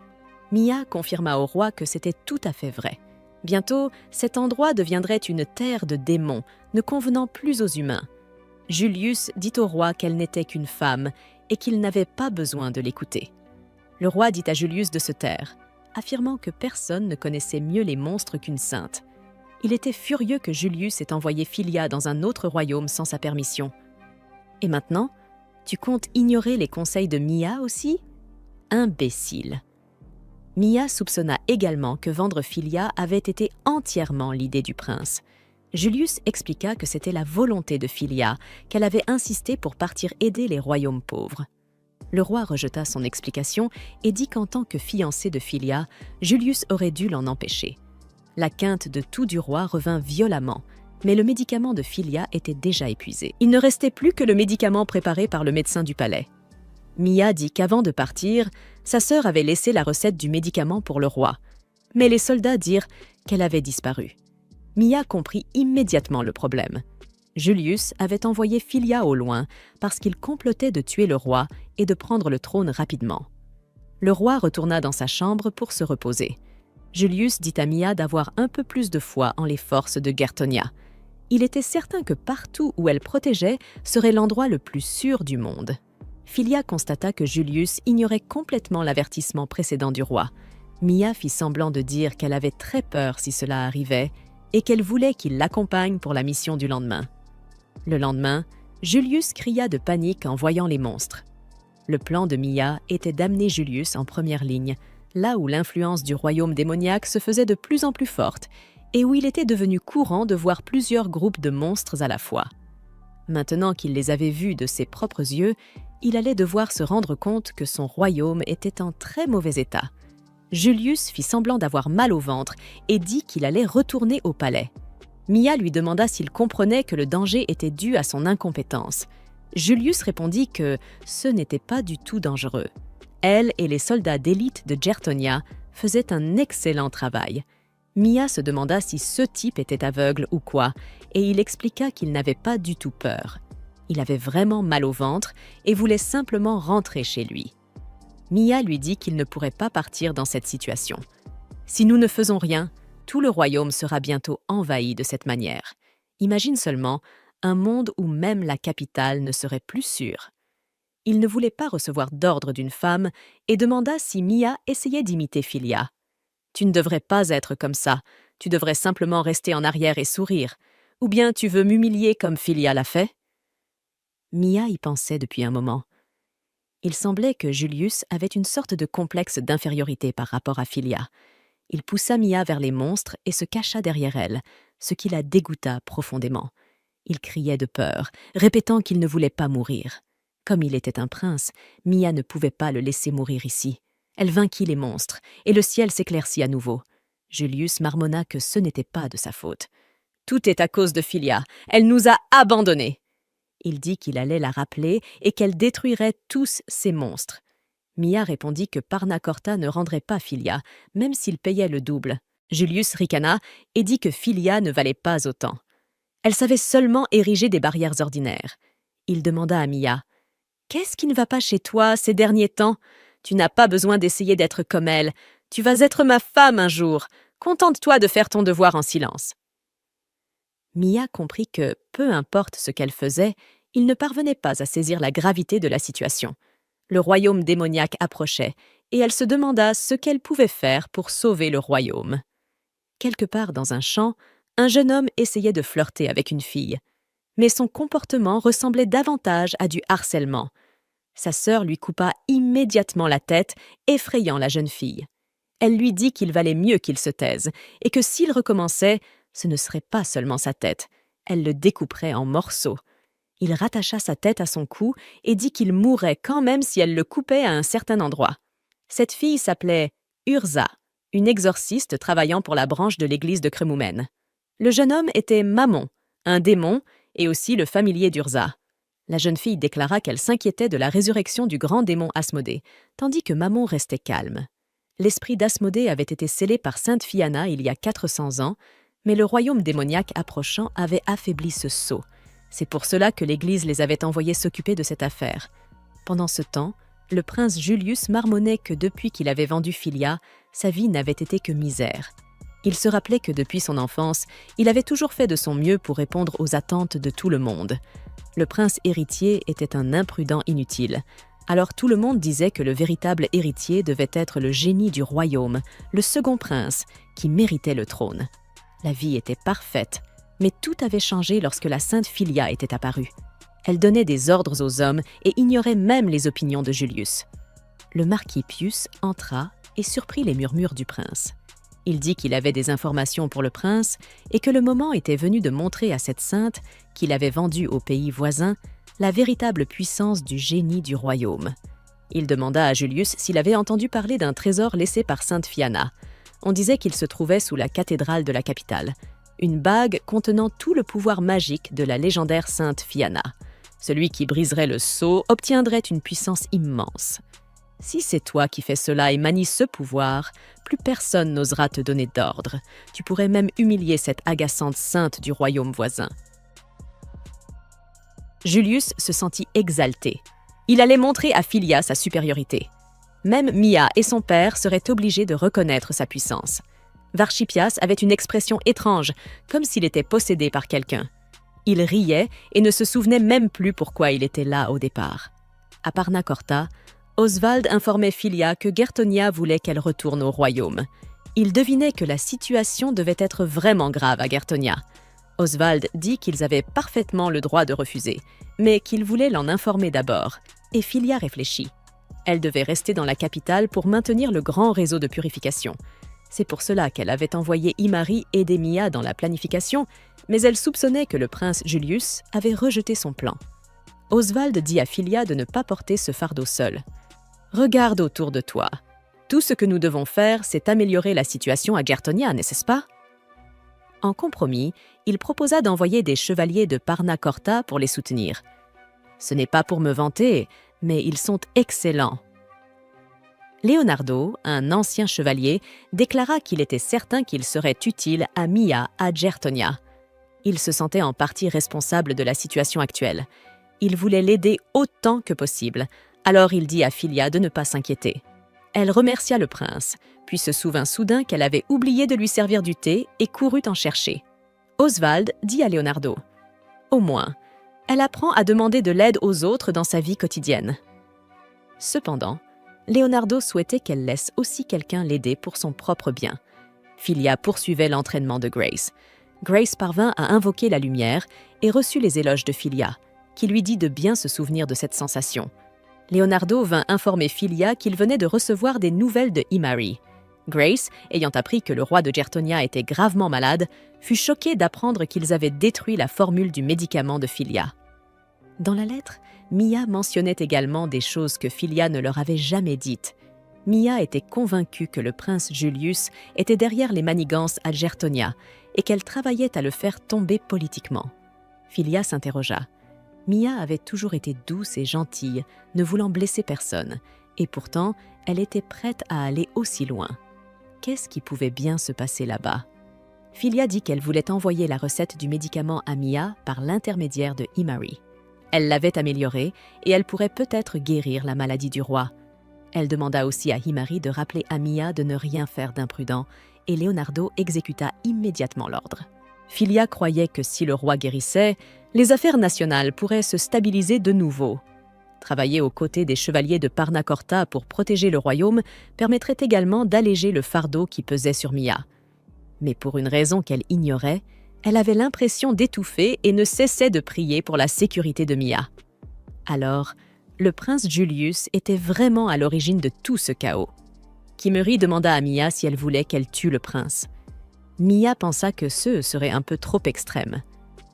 Mia confirma au roi que c'était tout à fait vrai. Bientôt, cet endroit deviendrait une terre de démons, ne convenant plus aux humains. Julius dit au roi qu'elle n'était qu'une femme et qu'il n'avait pas besoin de l'écouter. Le roi dit à Julius de se taire, affirmant que personne ne connaissait mieux les monstres qu'une sainte. Il était furieux que Julius ait envoyé Filia dans un autre royaume sans sa permission. Et maintenant, tu comptes ignorer les conseils de Mia aussi? Imbécile. Mia soupçonna également que vendre Filia avait été entièrement l'idée du prince. Julius expliqua que c'était la volonté de Filia, qu'elle avait insisté pour partir aider les royaumes pauvres. Le roi rejeta son explication et dit qu'en tant que fiancé de Filia, Julius aurait dû l'en empêcher. La quinte de tout du roi revint violemment, mais le médicament de Filia était déjà épuisé. Il ne restait plus que le médicament préparé par le médecin du palais. Mia dit qu'avant de partir, sa sœur avait laissé la recette du médicament pour le roi, mais les soldats dirent qu'elle avait disparu. Mia comprit immédiatement le problème. Julius avait envoyé Filia au loin parce qu'il complotait de tuer le roi et de prendre le trône rapidement. Le roi retourna dans sa chambre pour se reposer. Julius dit à Mia d'avoir un peu plus de foi en les forces de Guertonia. Il était certain que partout où elle protégeait serait l'endroit le plus sûr du monde. Filia constata que Julius ignorait complètement l'avertissement précédent du roi. Mia fit semblant de dire qu'elle avait très peur si cela arrivait et qu'elle voulait qu'il l'accompagne pour la mission du lendemain. Le lendemain, Julius cria de panique en voyant les monstres. Le plan de Mia était d'amener Julius en première ligne, là où l'influence du royaume démoniaque se faisait de plus en plus forte et où il était devenu courant de voir plusieurs groupes de monstres à la fois. Maintenant qu'il les avait vus de ses propres yeux, il allait devoir se rendre compte que son royaume était en très mauvais état. Julius fit semblant d'avoir mal au ventre et dit qu'il allait retourner au palais. Mia lui demanda s'il comprenait que le danger était dû à son incompétence. Julius répondit que ce n'était pas du tout dangereux. Elle et les soldats d'élite de Guertonia faisaient un excellent travail. Mia se demanda si ce type était aveugle ou quoi, et il expliqua qu'il n'avait pas du tout peur. Il avait vraiment mal au ventre et voulait simplement rentrer chez lui. Mia lui dit qu'il ne pourrait pas partir dans cette situation. Si nous ne faisons rien, tout le royaume sera bientôt envahi de cette manière. Imagine seulement un monde où même la capitale ne serait plus sûre. Il ne voulait pas recevoir d'ordre d'une femme et demanda si Mia essayait d'imiter Filia. « Tu ne devrais pas être comme ça, tu devrais simplement rester en arrière et sourire. Ou bien tu veux m'humilier comme Filia l'a fait ?» Mia y pensait depuis un moment. Il semblait que Julius avait une sorte de complexe d'infériorité par rapport à Filia. Il poussa Mia vers les monstres et se cacha derrière elle, ce qui la dégoûta profondément. Il criait de peur, répétant qu'il ne voulait pas mourir. Comme il était un prince, Mia ne pouvait pas le laisser mourir ici. Elle vainquit les monstres, et le ciel s'éclaircit à nouveau. Julius marmonna que ce n'était pas de sa faute. « Tout est à cause de Filia, elle nous a abandonnés !» Il dit qu'il allait la rappeler et qu'elle détruirait tous ces monstres. Mia répondit que Parnacorta ne rendrait pas Filia, même s'il payait le double. Julius ricana et dit que Filia ne valait pas autant. Elle savait seulement ériger des barrières ordinaires. Il demanda à Mia « Qu'est-ce qui ne va pas chez toi ces derniers temps ? Tu n'as pas besoin d'essayer d'être comme elle. Tu vas être ma femme un jour. Contente-toi de faire ton devoir en silence. » Mia comprit que, peu importe ce qu'elle faisait, il ne parvenait pas à saisir la gravité de la situation. Le royaume démoniaque approchait, et elle se demanda ce qu'elle pouvait faire pour sauver le royaume. Quelque part dans un champ, un jeune homme essayait de flirter avec une fille. Mais son comportement ressemblait davantage à du harcèlement. Sa sœur lui coupa immédiatement la tête, effrayant la jeune fille. Elle lui dit qu'il valait mieux qu'il se taise, et que s'il recommençait, ce ne serait pas seulement sa tête, elle le découperait en morceaux. Il rattacha sa tête à son cou et dit qu'il mourrait quand même si elle le coupait à un certain endroit. Cette fille s'appelait Urza, une exorciste travaillant pour la branche de l'église de Kremoumen. Le jeune homme était Mammon, un démon, et aussi le familier d'Urza. La jeune fille déclara qu'elle s'inquiétait de la résurrection du grand démon Asmodée, tandis que Mammon restait calme. L'esprit d'Asmodée avait été scellé par Sainte Fianna il y a 400 ans, mais le royaume démoniaque approchant avait affaibli ce sceau. C'est pour cela que l'Église les avait envoyés s'occuper de cette affaire. Pendant ce temps, le prince Julius marmonnait que depuis qu'il avait vendu Filia, sa vie n'avait été que misère. Il se rappelait que depuis son enfance, il avait toujours fait de son mieux pour répondre aux attentes de tout le monde. Le prince héritier était un imprudent inutile. Alors tout le monde disait que le véritable héritier devait être le génie du royaume, le second prince, qui méritait le trône. La vie était parfaite, mais tout avait changé lorsque la sainte Filia était apparue. Elle donnait des ordres aux hommes et ignorait même les opinions de Julius. Le marquis Pius entra et surprit les murmures du prince. Il dit qu'il avait des informations pour le prince et que le moment était venu de montrer à cette sainte, qu'il avait vendue aux pays voisins, la véritable puissance du génie du royaume. Il demanda à Julius s'il avait entendu parler d'un trésor laissé par Sainte Fianna. On disait qu'il se trouvait sous la cathédrale de la capitale, une bague contenant tout le pouvoir magique de la légendaire Sainte Fianna. Celui qui briserait le sceau obtiendrait une puissance immense. Si c'est toi qui fais cela et manies ce pouvoir, plus personne n'osera te donner d'ordre. Tu pourrais même humilier cette agaçante sainte du royaume voisin. Julius se sentit exalté. Il allait montrer à Philia sa supériorité. Même Mia et son père seraient obligés de reconnaître sa puissance. Varchipias avait une expression étrange, comme s'il était possédé par quelqu'un. Il riait et ne se souvenait même plus pourquoi il était là au départ. À Parnacorta, Oswald informait Philia que Gertonia voulait qu'elle retourne au royaume. Il devinait que la situation devait être vraiment grave à Gertonia. Oswald dit qu'ils avaient parfaitement le droit de refuser, mais qu'il voulait l'en informer d'abord, et Philia réfléchit. Elle devait rester dans la capitale pour maintenir le grand réseau de purification. C'est pour cela qu'elle avait envoyé Imari aider Mia dans la planification, mais elle soupçonnait que le prince Julius avait rejeté son plan. Oswald dit à Philia de ne pas porter ce fardeau seul. « Regarde autour de toi. Tout ce que nous devons faire, c'est améliorer la situation à Gertonia, n'est-ce pas ?» En compromis, il proposa d'envoyer des chevaliers de Parnacorta pour les soutenir. « Ce n'est pas pour me vanter, mais ils sont excellents. » Leonardo, un ancien chevalier, déclara qu'il était certain qu'il serait utile à Mia à Gertonia. Il se sentait en partie responsable de la situation actuelle. Il voulait l'aider autant que possible, alors il dit à Philia de ne pas s'inquiéter. Elle remercia le prince, puis se souvint soudain qu'elle avait oublié de lui servir du thé et courut en chercher. Oswald dit à Leonardo « Au moins, elle apprend à demander de l'aide aux autres dans sa vie quotidienne. » Cependant, Leonardo souhaitait qu'elle laisse aussi quelqu'un l'aider pour son propre bien. Philia poursuivait l'entraînement de Grace. Grace parvint à invoquer la lumière et reçut les éloges de Philia, qui lui dit de bien se souvenir de cette sensation. Leonardo vint informer Philia qu'il venait de recevoir des nouvelles de Imari. Grace, ayant appris que le roi de Gertonia était gravement malade, fut choquée d'apprendre qu'ils avaient détruit la formule du médicament de Philia. Dans la lettre, Mia mentionnait également des choses que Philia ne leur avait jamais dites. Mia était convaincue que le prince Julius était derrière les manigances à Gertonia et qu'elle travaillait à le faire tomber politiquement. Philia s'interrogea. Mia avait toujours été douce et gentille, ne voulant blesser personne, et pourtant, elle était prête à aller aussi loin. Qu'est-ce qui pouvait bien se passer là-bas? Philia dit qu'elle voulait envoyer la recette du médicament à Mia par l'intermédiaire de Imari. Elle l'avait améliorée et elle pourrait peut-être guérir la maladie du roi. Elle demanda aussi à Imari de rappeler à Mia de ne rien faire d'imprudent et Leonardo exécuta immédiatement l'ordre. Philia croyait que si le roi guérissait, les affaires nationales pourraient se stabiliser de nouveau. Travailler aux côtés des chevaliers de Parnacorta pour protéger le royaume permettrait également d'alléger le fardeau qui pesait sur Mia. Mais pour une raison qu'elle ignorait, elle avait l'impression d'étouffer et ne cessait de prier pour la sécurité de Mia. Alors, le prince Julius était vraiment à l'origine de tout ce chaos. Kimmery demanda à Mia si elle voulait qu'elle tue le prince. Mia pensa que ce serait un peu trop extrême.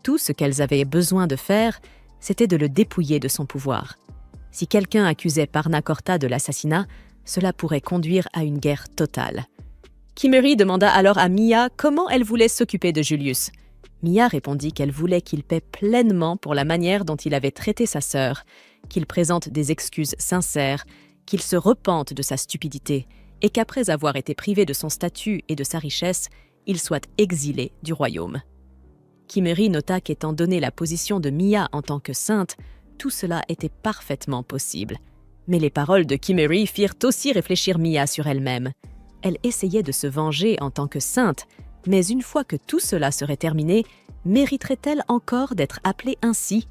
Tout ce qu'elles avaient besoin de faire, c'était de le dépouiller de son pouvoir. Si quelqu'un accusait Parnacorta de l'assassinat, cela pourrait conduire à une guerre totale. Kimmery demanda alors à Mia comment elle voulait s'occuper de Julius. Mia répondit qu'elle voulait qu'il paie pleinement pour la manière dont il avait traité sa sœur, qu'il présente des excuses sincères, qu'il se repente de sa stupidité et qu'après avoir été privé de son statut et de sa richesse, il soit exilé du royaume. Kimmery nota qu'étant donné la position de Mia en tant que sainte, tout cela était parfaitement possible. Mais les paroles de Kimmery firent aussi réfléchir Mia sur elle-même. Elle essayait de se venger en tant que sainte, mais une fois que tout cela serait terminé, mériterait-elle encore d'être appelée ainsi?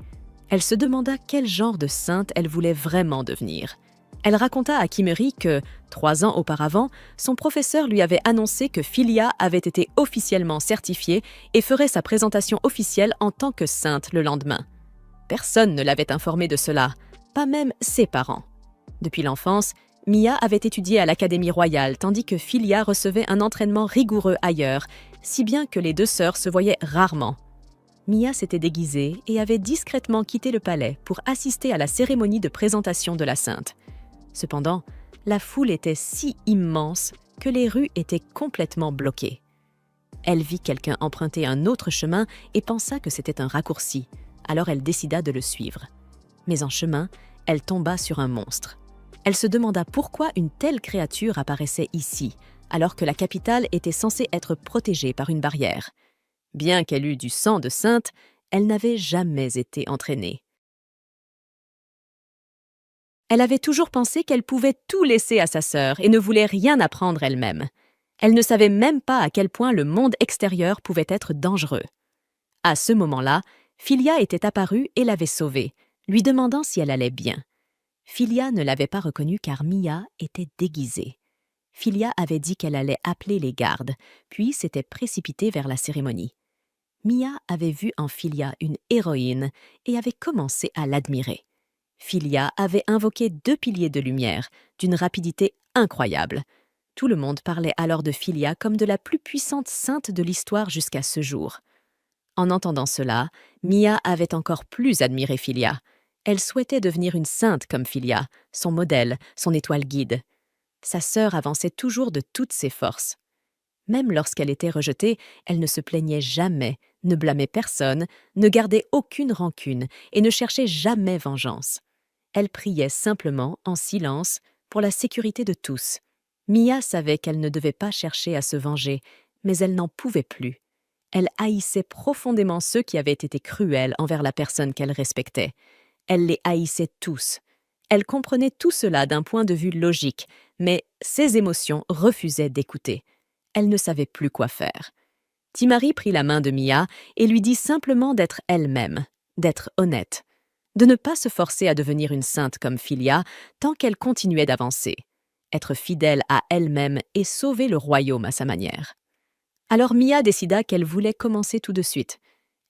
Elle se demanda quel genre de sainte elle voulait vraiment devenir. Elle raconta à Kimmery que, 3 ans auparavant, son professeur lui avait annoncé que Philia avait été officiellement certifiée et ferait sa présentation officielle en tant que sainte le lendemain. Personne ne l'avait informée de cela, pas même ses parents. Depuis l'enfance, Mia avait étudié à l'Académie royale tandis que Philia recevait un entraînement rigoureux ailleurs, si bien que les 2 sœurs se voyaient rarement. Mia s'était déguisée et avait discrètement quitté le palais pour assister à la cérémonie de présentation de la sainte. Cependant, la foule était si immense que les rues étaient complètement bloquées. Elle vit quelqu'un emprunter un autre chemin et pensa que c'était un raccourci, alors elle décida de le suivre. Mais en chemin, elle tomba sur un monstre. Elle se demanda pourquoi une telle créature apparaissait ici, alors que la capitale était censée être protégée par une barrière. Bien qu'elle eût du sang de sainte, elle n'avait jamais été entraînée. Elle avait toujours pensé qu'elle pouvait tout laisser à sa sœur et ne voulait rien apprendre elle-même. Elle ne savait même pas à quel point le monde extérieur pouvait être dangereux. À ce moment-là, Philia était apparue et l'avait sauvée, lui demandant si elle allait bien. Philia ne l'avait pas reconnue car Mia était déguisée. Philia avait dit qu'elle allait appeler les gardes, puis s'était précipitée vers la cérémonie. Mia avait vu en Philia une héroïne et avait commencé à l'admirer. Philia avait invoqué 2 piliers de lumière, d'une rapidité incroyable. Tout le monde parlait alors de Philia comme de la plus puissante sainte de l'histoire jusqu'à ce jour. En entendant cela, Mia avait encore plus admiré Philia. Elle souhaitait devenir une sainte comme Philia, son modèle, son étoile guide. Sa sœur avançait toujours de toutes ses forces. Même lorsqu'elle était rejetée, elle ne se plaignait jamais, ne blâmait personne, ne gardait aucune rancune et ne cherchait jamais vengeance. Elle priait simplement, en silence, pour la sécurité de tous. Mia savait qu'elle ne devait pas chercher à se venger, mais elle n'en pouvait plus. Elle haïssait profondément ceux qui avaient été cruels envers la personne qu'elle respectait. Elle les haïssait tous. Elle comprenait tout cela d'un point de vue logique, mais ses émotions refusaient d'écouter. Elle ne savait plus quoi faire. Timari prit la main de Mia et lui dit simplement d'être elle-même, d'être honnête, de ne pas se forcer à devenir une sainte comme Philia tant qu'elle continuait d'avancer, être fidèle à elle-même et sauver le royaume à sa manière. Alors Mia décida qu'elle voulait commencer tout de suite.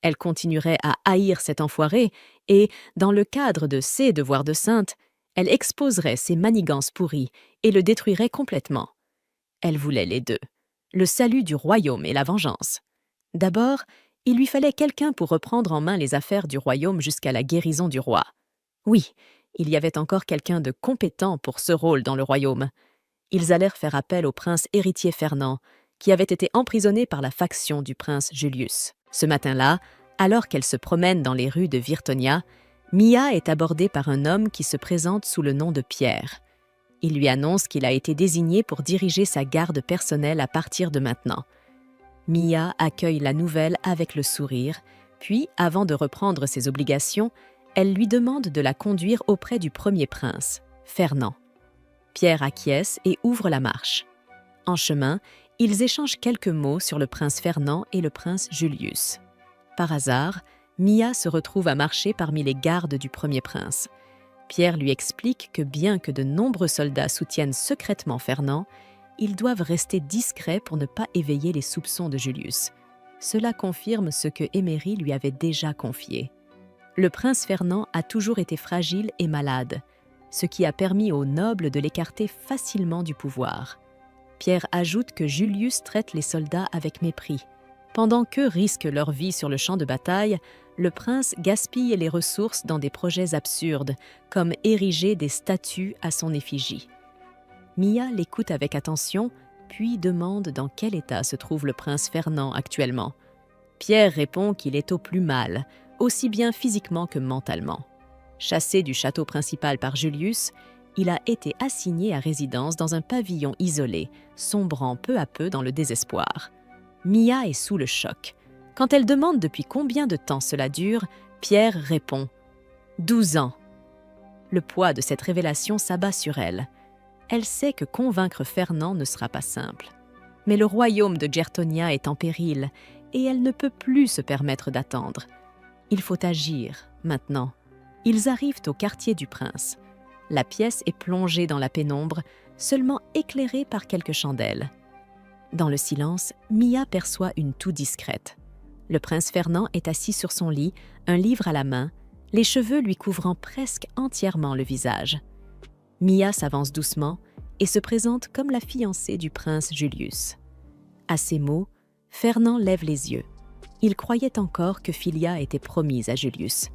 Elle continuerait à haïr cet enfoiré et, dans le cadre de ses devoirs de sainte, elle exposerait ses manigances pourries et le détruirait complètement. Elle voulait les deux, le salut du royaume et la vengeance. D'abord, il lui fallait quelqu'un pour reprendre en main les affaires du royaume jusqu'à la guérison du roi. Oui, il y avait encore quelqu'un de compétent pour ce rôle dans le royaume. Ils allèrent faire appel au prince héritier Fernand, qui avait été emprisonné par la faction du prince Julius. Ce matin-là, alors qu'elle se promène dans les rues de Virtonia, Mia est abordée par un homme qui se présente sous le nom de Pierre. Il lui annonce qu'il a été désigné pour diriger sa garde personnelle à partir de maintenant. Mia accueille la nouvelle avec le sourire, puis, avant de reprendre ses obligations, elle lui demande de la conduire auprès du premier prince, Fernand. Pierre acquiesce et ouvre la marche. En chemin, ils échangent quelques mots sur le prince Fernand et le prince Julius. Par hasard, Mia se retrouve à marcher parmi les gardes du premier prince. Pierre lui explique que bien que de nombreux soldats soutiennent secrètement Fernand, ils doivent rester discrets pour ne pas éveiller les soupçons de Julius. Cela confirme ce que Émery lui avait déjà confié. Le prince Fernand a toujours été fragile et malade, ce qui a permis aux nobles de l'écarter facilement du pouvoir. Pierre ajoute que Julius traite les soldats avec mépris. Pendant qu'eux risquent leur vie sur le champ de bataille, le prince gaspille les ressources dans des projets absurdes, comme ériger des statues à son effigie. Mia l'écoute avec attention, puis demande dans quel état se trouve le prince Fernand actuellement. Pierre répond qu'il est au plus mal, aussi bien physiquement que mentalement. Chassé du château principal par Julius, il a été assigné à résidence dans un pavillon isolé, sombrant peu à peu dans le désespoir. Mia est sous le choc. Quand elle demande depuis combien de temps cela dure, Pierre répond « 12 ans ». Le poids de cette révélation s'abat sur elle. Elle sait que convaincre Fernand ne sera pas simple. Mais le royaume de Gertonia est en péril et elle ne peut plus se permettre d'attendre. Il faut agir, maintenant. Ils arrivent au quartier du prince. La pièce est plongée dans la pénombre, seulement éclairée par quelques chandelles. Dans le silence, Mia perçoit une toux discrète. Le prince Fernand est assis sur son lit, un livre à la main, les cheveux lui couvrant presque entièrement le visage. Mia s'avance doucement et se présente comme la fiancée du prince Julius. À ces mots, Fernand lève les yeux. Il croyait encore que Philia était promise à Julius.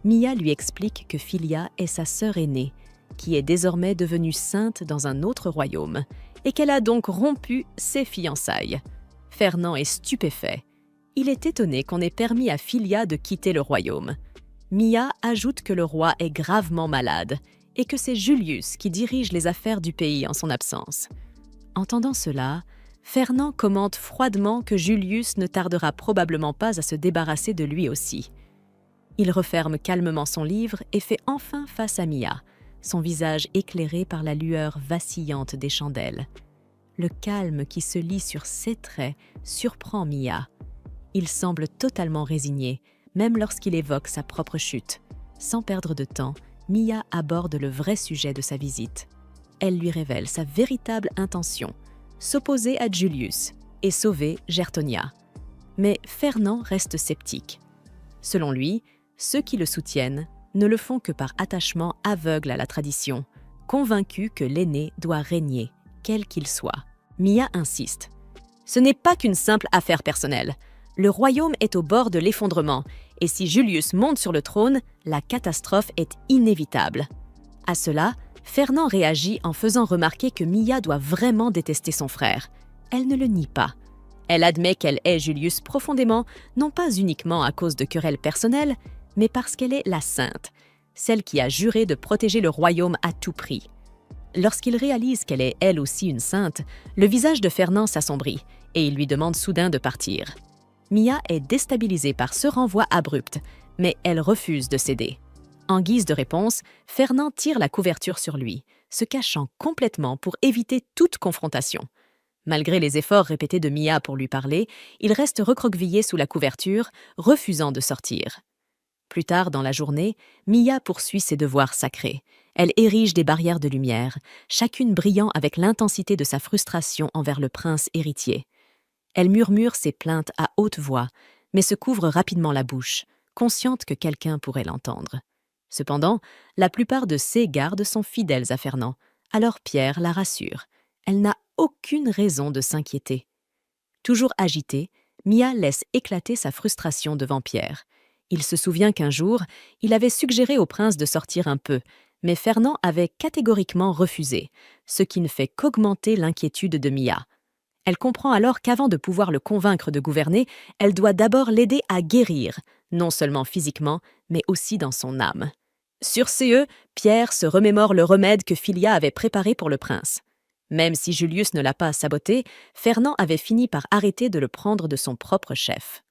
Mia lui explique que Philia est sa sœur aînée, qui est désormais devenue sainte dans un autre royaume, et qu'elle a donc rompu ses fiançailles. Fernand est stupéfait. Il est étonné qu'on ait permis à Philia de quitter le royaume. Mia ajoute que le roi est gravement malade et que c'est Julius qui dirige les affaires du pays en son absence. Entendant cela, Fernand commente froidement que Julius ne tardera probablement pas à se débarrasser de lui aussi. Il referme calmement son livre et fait enfin face à Mia, son visage éclairé par la lueur vacillante des chandelles. Le calme qui se lit sur ses traits surprend Mia. Il semble totalement résigné, même lorsqu'il évoque sa propre chute. Sans perdre de temps, Mia aborde le vrai sujet de sa visite. Elle lui révèle sa véritable intention, s'opposer à Julius et sauver Gertonia. Mais Fernand reste sceptique. Selon lui, ceux qui le soutiennent ne le font que par attachement aveugle à la tradition, convaincus que l'aîné doit régner, quel qu'il soit. Mia insiste. Ce n'est pas qu'une simple affaire personnelle. Le royaume est au bord de l'effondrement, et si Julius monte sur le trône, la catastrophe est inévitable. À cela, Fernand réagit en faisant remarquer que Mia doit vraiment détester son frère. Elle ne le nie pas. Elle admet qu'elle hait Julius profondément, non pas uniquement à cause de querelles personnelles, mais parce qu'elle est la sainte, celle qui a juré de protéger le royaume à tout prix. Lorsqu'il réalise qu'elle est elle aussi une sainte, le visage de Fernand s'assombrit et il lui demande soudain de partir. Mia est déstabilisée par ce renvoi abrupt, mais elle refuse de céder. En guise de réponse, Fernand tire la couverture sur lui, se cachant complètement pour éviter toute confrontation. Malgré les efforts répétés de Mia pour lui parler, il reste recroquevillé sous la couverture, refusant de sortir. Plus tard dans la journée, Mia poursuit ses devoirs sacrés. Elle érige des barrières de lumière, chacune brillant avec l'intensité de sa frustration envers le prince héritier. Elle murmure ses plaintes à haute voix, mais se couvre rapidement la bouche, consciente que quelqu'un pourrait l'entendre. Cependant, la plupart de ses gardes sont fidèles à Fernand, alors Pierre la rassure. Elle n'a aucune raison de s'inquiéter. Toujours agitée, Mia laisse éclater sa frustration devant Pierre. Il se souvient qu'un jour, il avait suggéré au prince de sortir un peu, mais Fernand avait catégoriquement refusé, ce qui ne fait qu'augmenter l'inquiétude de Mia. Elle comprend alors qu'avant de pouvoir le convaincre de gouverner, elle doit d'abord l'aider à guérir, non seulement physiquement, mais aussi dans son âme. Sur ce, Pierre se remémore le remède que Filia avait préparé pour le prince. Même si Julius ne l'a pas saboté, Fernand avait fini par arrêter de le prendre de son propre chef.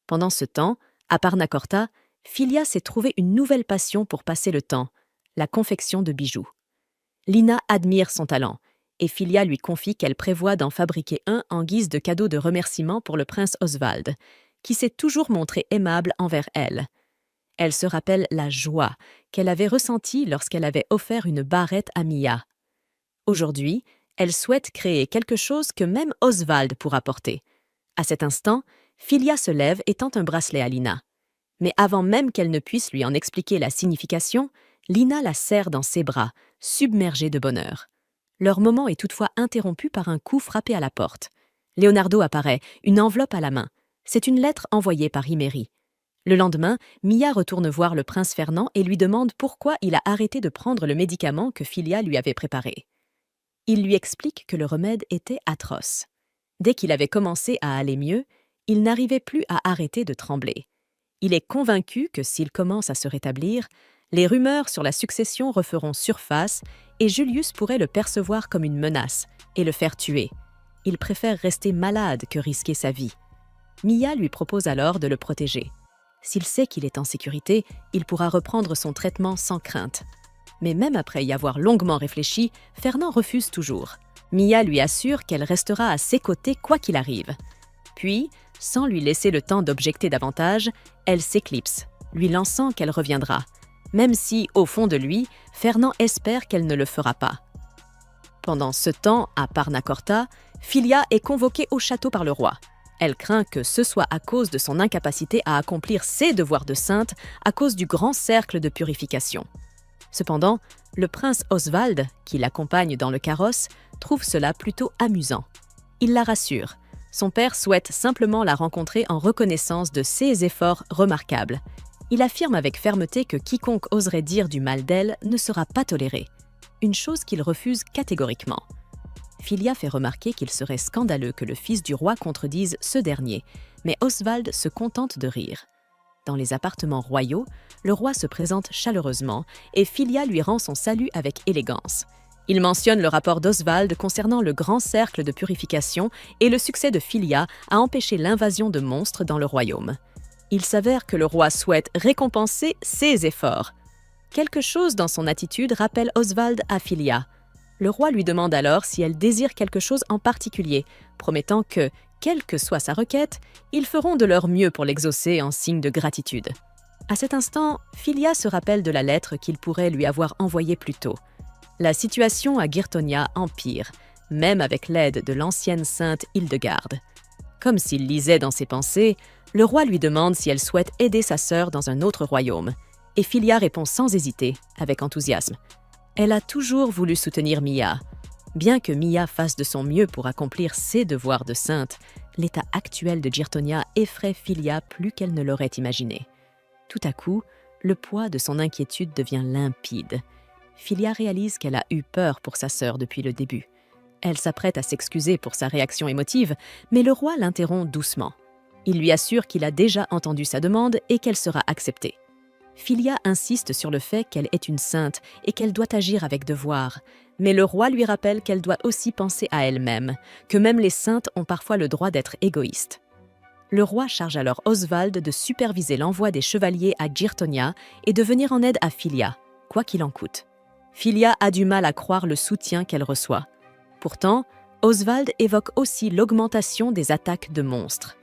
Pendant ce temps, à Parnacorta, Filia s'est trouvé une nouvelle passion pour passer le temps, la confection de bijoux. Lina admire son talent, et Filia lui confie qu'elle prévoit d'en fabriquer un en guise de cadeau de remerciement pour le prince Oswald, qui s'est toujours montré aimable envers elle. Elle se rappelle la joie qu'elle avait ressentie lorsqu'elle avait offert une barrette à Mia. Aujourd'hui, elle souhaite créer quelque chose que même Oswald pourra porter. À cet instant, Filia se lève et tend un bracelet à Lina. Mais avant même qu'elle ne puisse lui en expliquer la signification, Lina la serre dans ses bras, submergée de bonheur. Leur moment est toutefois interrompu par un coup frappé à la porte. Leonardo apparaît, une enveloppe à la main. C'est une lettre envoyée par Iméry. Le lendemain, Mia retourne voir le prince Fernand et lui demande pourquoi il a arrêté de prendre le médicament que Filia lui avait préparé. Il lui explique que le remède était atroce. Dès qu'il avait commencé à aller mieux, il n'arrivait plus à arrêter de trembler. Il est convaincu que s'il commence à se rétablir, les rumeurs sur la succession referont surface et Julius pourrait le percevoir comme une menace et le faire tuer. Il préfère rester malade que risquer sa vie. Mia lui propose alors de le protéger. S'il sait qu'il est en sécurité, il pourra reprendre son traitement sans crainte. Mais même après y avoir longuement réfléchi, Fernand refuse toujours. Mia lui assure qu'elle restera à ses côtés quoi qu'il arrive. Puis, sans lui laisser le temps d'objecter davantage, elle s'éclipse, lui lançant qu'elle reviendra, même si, au fond de lui, Fernand espère qu'elle ne le fera pas. Pendant ce temps, à Parnacorta, Filia est convoquée au château par le roi. Elle craint que ce soit à cause de son incapacité à accomplir ses devoirs de sainte à cause du grand cercle de purification. Cependant, le prince Oswald, qui l'accompagne dans le carrosse, trouve cela plutôt amusant. Il la rassure. Son père souhaite simplement la rencontrer en reconnaissance de ses efforts remarquables. Il affirme avec fermeté que quiconque oserait dire du mal d'elle ne sera pas toléré, une chose qu'il refuse catégoriquement. Filia fait remarquer qu'il serait scandaleux que le fils du roi contredise ce dernier, mais Oswald se contente de rire. Dans les appartements royaux, le roi se présente chaleureusement et Filia lui rend son salut avec élégance. Il mentionne le rapport d'Oswald concernant le grand cercle de purification et le succès de Filia à empêcher l'invasion de monstres dans le royaume. Il s'avère que le roi souhaite récompenser ses efforts. Quelque chose dans son attitude rappelle Oswald à Filia. Le roi lui demande alors si elle désire quelque chose en particulier, promettant que, quelle que soit sa requête, ils feront de leur mieux pour l'exaucer en signe de gratitude. À cet instant, Filia se rappelle de la lettre qu'il pourrait lui avoir envoyée plus tôt. La situation à Girtonia empire, même avec l'aide de l'ancienne sainte Hildegarde. Comme s'il lisait dans ses pensées, le roi lui demande si elle souhaite aider sa sœur dans un autre royaume, et Filia répond sans hésiter, avec enthousiasme. Elle a toujours voulu soutenir Mia. Bien que Mia fasse de son mieux pour accomplir ses devoirs de sainte, l'état actuel de Girtonia effraie Filia plus qu'elle ne l'aurait imaginé. Tout à coup, le poids de son inquiétude devient limpide. Filia réalise qu'elle a eu peur pour sa sœur depuis le début. Elle s'apprête à s'excuser pour sa réaction émotive, mais le roi l'interrompt doucement. Il lui assure qu'il a déjà entendu sa demande et qu'elle sera acceptée. Filia insiste sur le fait qu'elle est une sainte et qu'elle doit agir avec devoir, mais le roi lui rappelle qu'elle doit aussi penser à elle-même, que même les saintes ont parfois le droit d'être égoïstes. Le roi charge alors Oswald de superviser l'envoi des chevaliers à Girtonia et de venir en aide à Filia, quoi qu'il en coûte. Filia a du mal à croire le soutien qu'elle reçoit. Pourtant, Oswald évoque aussi l'augmentation des attaques de monstres.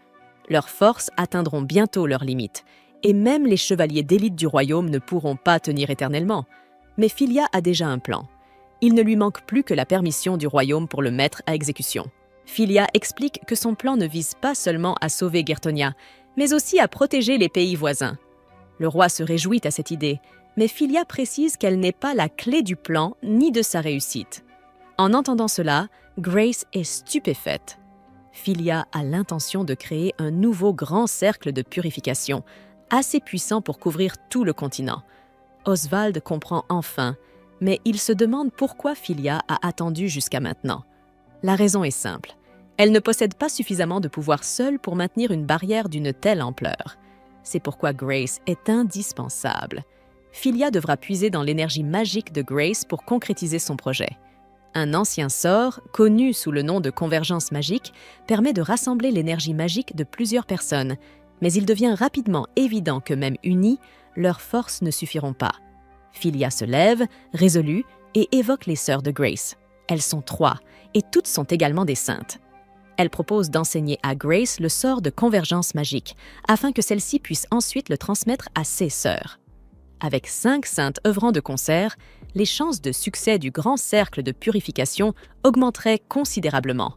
Leurs forces atteindront bientôt leurs limites, et même les chevaliers d'élite du royaume ne pourront pas tenir éternellement. Mais Filia a déjà un plan. Il ne lui manque plus que la permission du royaume pour le mettre à exécution. Filia explique que son plan ne vise pas seulement à sauver Girtonia, mais aussi à protéger les pays voisins. Le roi se réjouit à cette idée, mais Filia précise qu'elle n'est pas la clé du plan ni de sa réussite. En entendant cela, Grace est stupéfaite. Filia a l'intention de créer un nouveau grand cercle de purification, assez puissant pour couvrir tout le continent. Oswald comprend enfin, mais il se demande pourquoi Filia a attendu jusqu'à maintenant. La raison est simple. Elle ne possède pas suffisamment de pouvoir seule pour maintenir une barrière d'une telle ampleur. C'est pourquoi Grace est indispensable. Filia devra puiser dans l'énergie magique de Grace pour concrétiser son projet. Un ancien sort, connu sous le nom de convergence magique, permet de rassembler l'énergie magique de plusieurs personnes, mais il devient rapidement évident que même unis, leurs forces ne suffiront pas. Filia se lève, résolue, et évoque les sœurs de Grace. Elles sont 3, et toutes sont également des saintes. Elle propose d'enseigner à Grace le sort de convergence magique, afin que celle-ci puisse ensuite le transmettre à ses sœurs. Avec 5 saintes œuvrant de concert, les chances de succès du grand cercle de purification augmenteraient considérablement.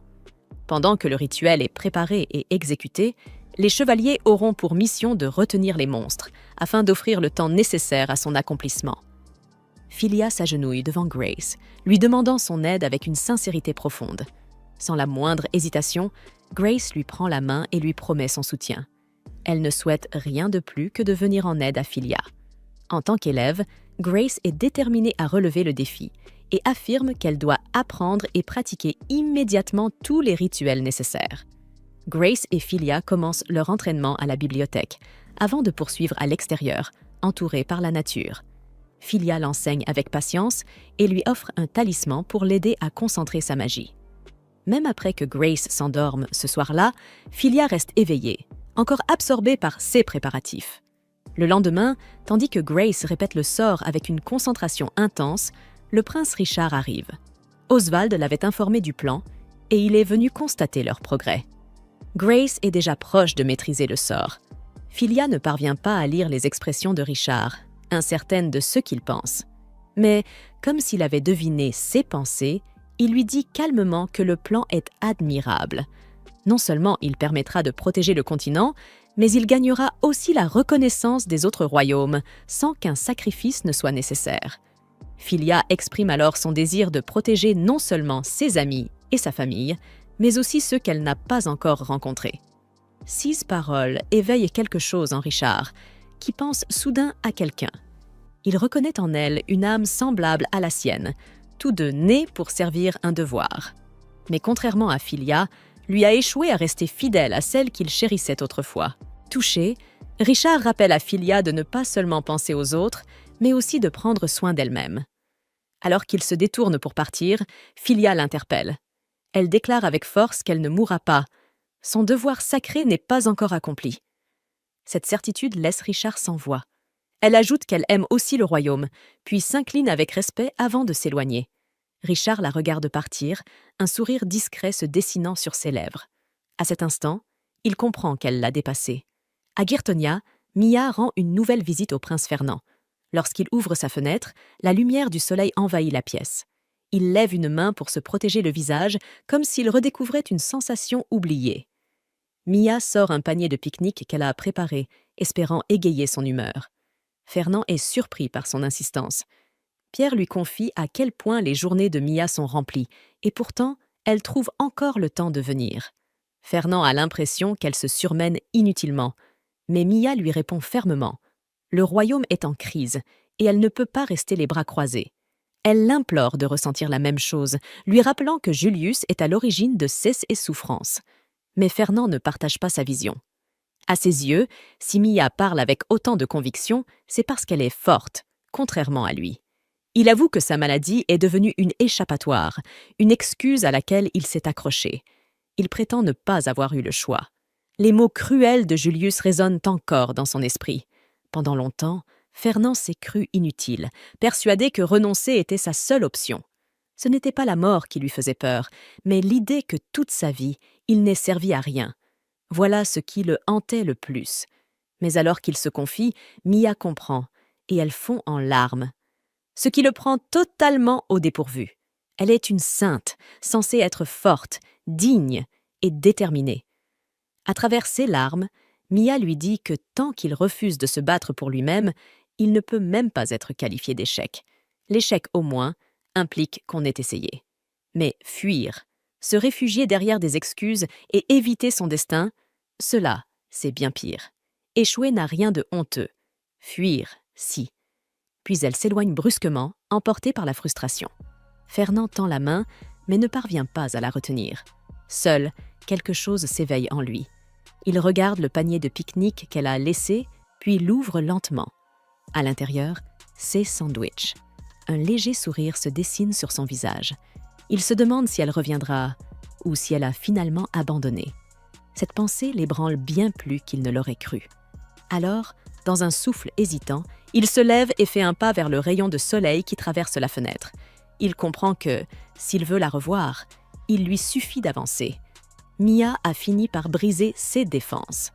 Pendant que le rituel est préparé et exécuté, les chevaliers auront pour mission de retenir les monstres, afin d'offrir le temps nécessaire à son accomplissement. Filia s'agenouille devant Grace, lui demandant son aide avec une sincérité profonde. Sans la moindre hésitation, Grace lui prend la main et lui promet son soutien. Elle ne souhaite rien de plus que de venir en aide à Filia. En tant qu'élève, Grace est déterminée à relever le défi et affirme qu'elle doit apprendre et pratiquer immédiatement tous les rituels nécessaires. Grace et Filia commencent leur entraînement à la bibliothèque, avant de poursuivre à l'extérieur, entourée par la nature. Filia l'enseigne avec patience et lui offre un talisman pour l'aider à concentrer sa magie. Même après que Grace s'endorme ce soir-là, Filia reste éveillée, encore absorbée par ses préparatifs. Le lendemain, tandis que Grace répète le sort avec une concentration intense, le prince Richard arrive. Oswald l'avait informé du plan et il est venu constater leur progrès. Grace est déjà proche de maîtriser le sort. Filia ne parvient pas à lire les expressions de Richard, incertaine de ce qu'il pense. Mais, comme s'il avait deviné ses pensées, il lui dit calmement que le plan est admirable. Non seulement il permettra de protéger le continent, mais il gagnera aussi la reconnaissance des autres royaumes, sans qu'un sacrifice ne soit nécessaire. Filia exprime alors son désir de protéger non seulement ses amis et sa famille, mais aussi ceux qu'elle n'a pas encore rencontrés. 6 paroles éveillent quelque chose en Richard, qui pense soudain à quelqu'un. Il reconnaît en elle une âme semblable à la sienne, tous deux nés pour servir un devoir. Mais contrairement à Filia, lui a échoué à rester fidèle à celle qu'il chérissait autrefois. Touché, Richard rappelle à Filia de ne pas seulement penser aux autres, mais aussi de prendre soin d'elle-même. Alors qu'il se détourne pour partir, Filia l'interpelle. Elle déclare avec force qu'elle ne mourra pas. Son devoir sacré n'est pas encore accompli. Cette certitude laisse Richard sans voix. Elle ajoute qu'elle aime aussi le royaume, puis s'incline avec respect avant de s'éloigner. Richard la regarde partir, un sourire discret se dessinant sur ses lèvres. À cet instant, il comprend qu'elle l'a dépassé. À Girtonia, Mia rend une nouvelle visite au prince Fernand. Lorsqu'il ouvre sa fenêtre, la lumière du soleil envahit la pièce. Il lève une main pour se protéger le visage, comme s'il redécouvrait une sensation oubliée. Mia sort un panier de pique-nique qu'elle a préparé, espérant égayer son humeur. Fernand est surpris par son insistance. Pierre lui confie à quel point les journées de Mia sont remplies, et pourtant, elle trouve encore le temps de venir. Fernand a l'impression qu'elle se surmène inutilement, mais Mia lui répond fermement. Le royaume est en crise, et elle ne peut pas rester les bras croisés. Elle l'implore de ressentir la même chose, lui rappelant que Julius est à l'origine de ses souffrances. Mais Fernand ne partage pas sa vision. À ses yeux, si Mia parle avec autant de conviction, c'est parce qu'elle est forte, contrairement à lui. Il avoue que sa maladie est devenue une échappatoire, une excuse à laquelle il s'est accroché. Il prétend ne pas avoir eu le choix. Les mots cruels de Julius résonnent encore dans son esprit. Pendant longtemps, Fernand s'est cru inutile, persuadé que renoncer était sa seule option. Ce n'était pas la mort qui lui faisait peur, mais l'idée que toute sa vie, il n'ait servi à rien. Voilà ce qui le hantait le plus. Mais alors qu'il se confie, Mia comprend, et elle fond en larmes. Ce qui le prend totalement au dépourvu. Elle est une sainte, censée être forte, digne et déterminée. À travers ses larmes, Mia lui dit que tant qu'il refuse de se battre pour lui-même, il ne peut même pas être qualifié d'échec. L'échec, au moins, implique qu'on ait essayé. Mais fuir, se réfugier derrière des excuses et éviter son destin, cela, c'est bien pire. Échouer n'a rien de honteux. Fuir, si. Puis elle s'éloigne brusquement, emportée par la frustration. Fernand tend la main, mais ne parvient pas à la retenir. Seul, quelque chose s'éveille en lui. Il regarde le panier de pique-nique qu'elle a laissé, puis l'ouvre lentement. À l'intérieur, c'est sandwich. Un léger sourire se dessine sur son visage. Il se demande si elle reviendra, ou si elle a finalement abandonné. Cette pensée l'ébranle bien plus qu'il ne l'aurait cru. Alors, dans un souffle hésitant, il se lève et fait un pas vers le rayon de soleil qui traverse la fenêtre. Il comprend que, s'il veut la revoir, il lui suffit d'avancer. Mia a fini par briser ses défenses.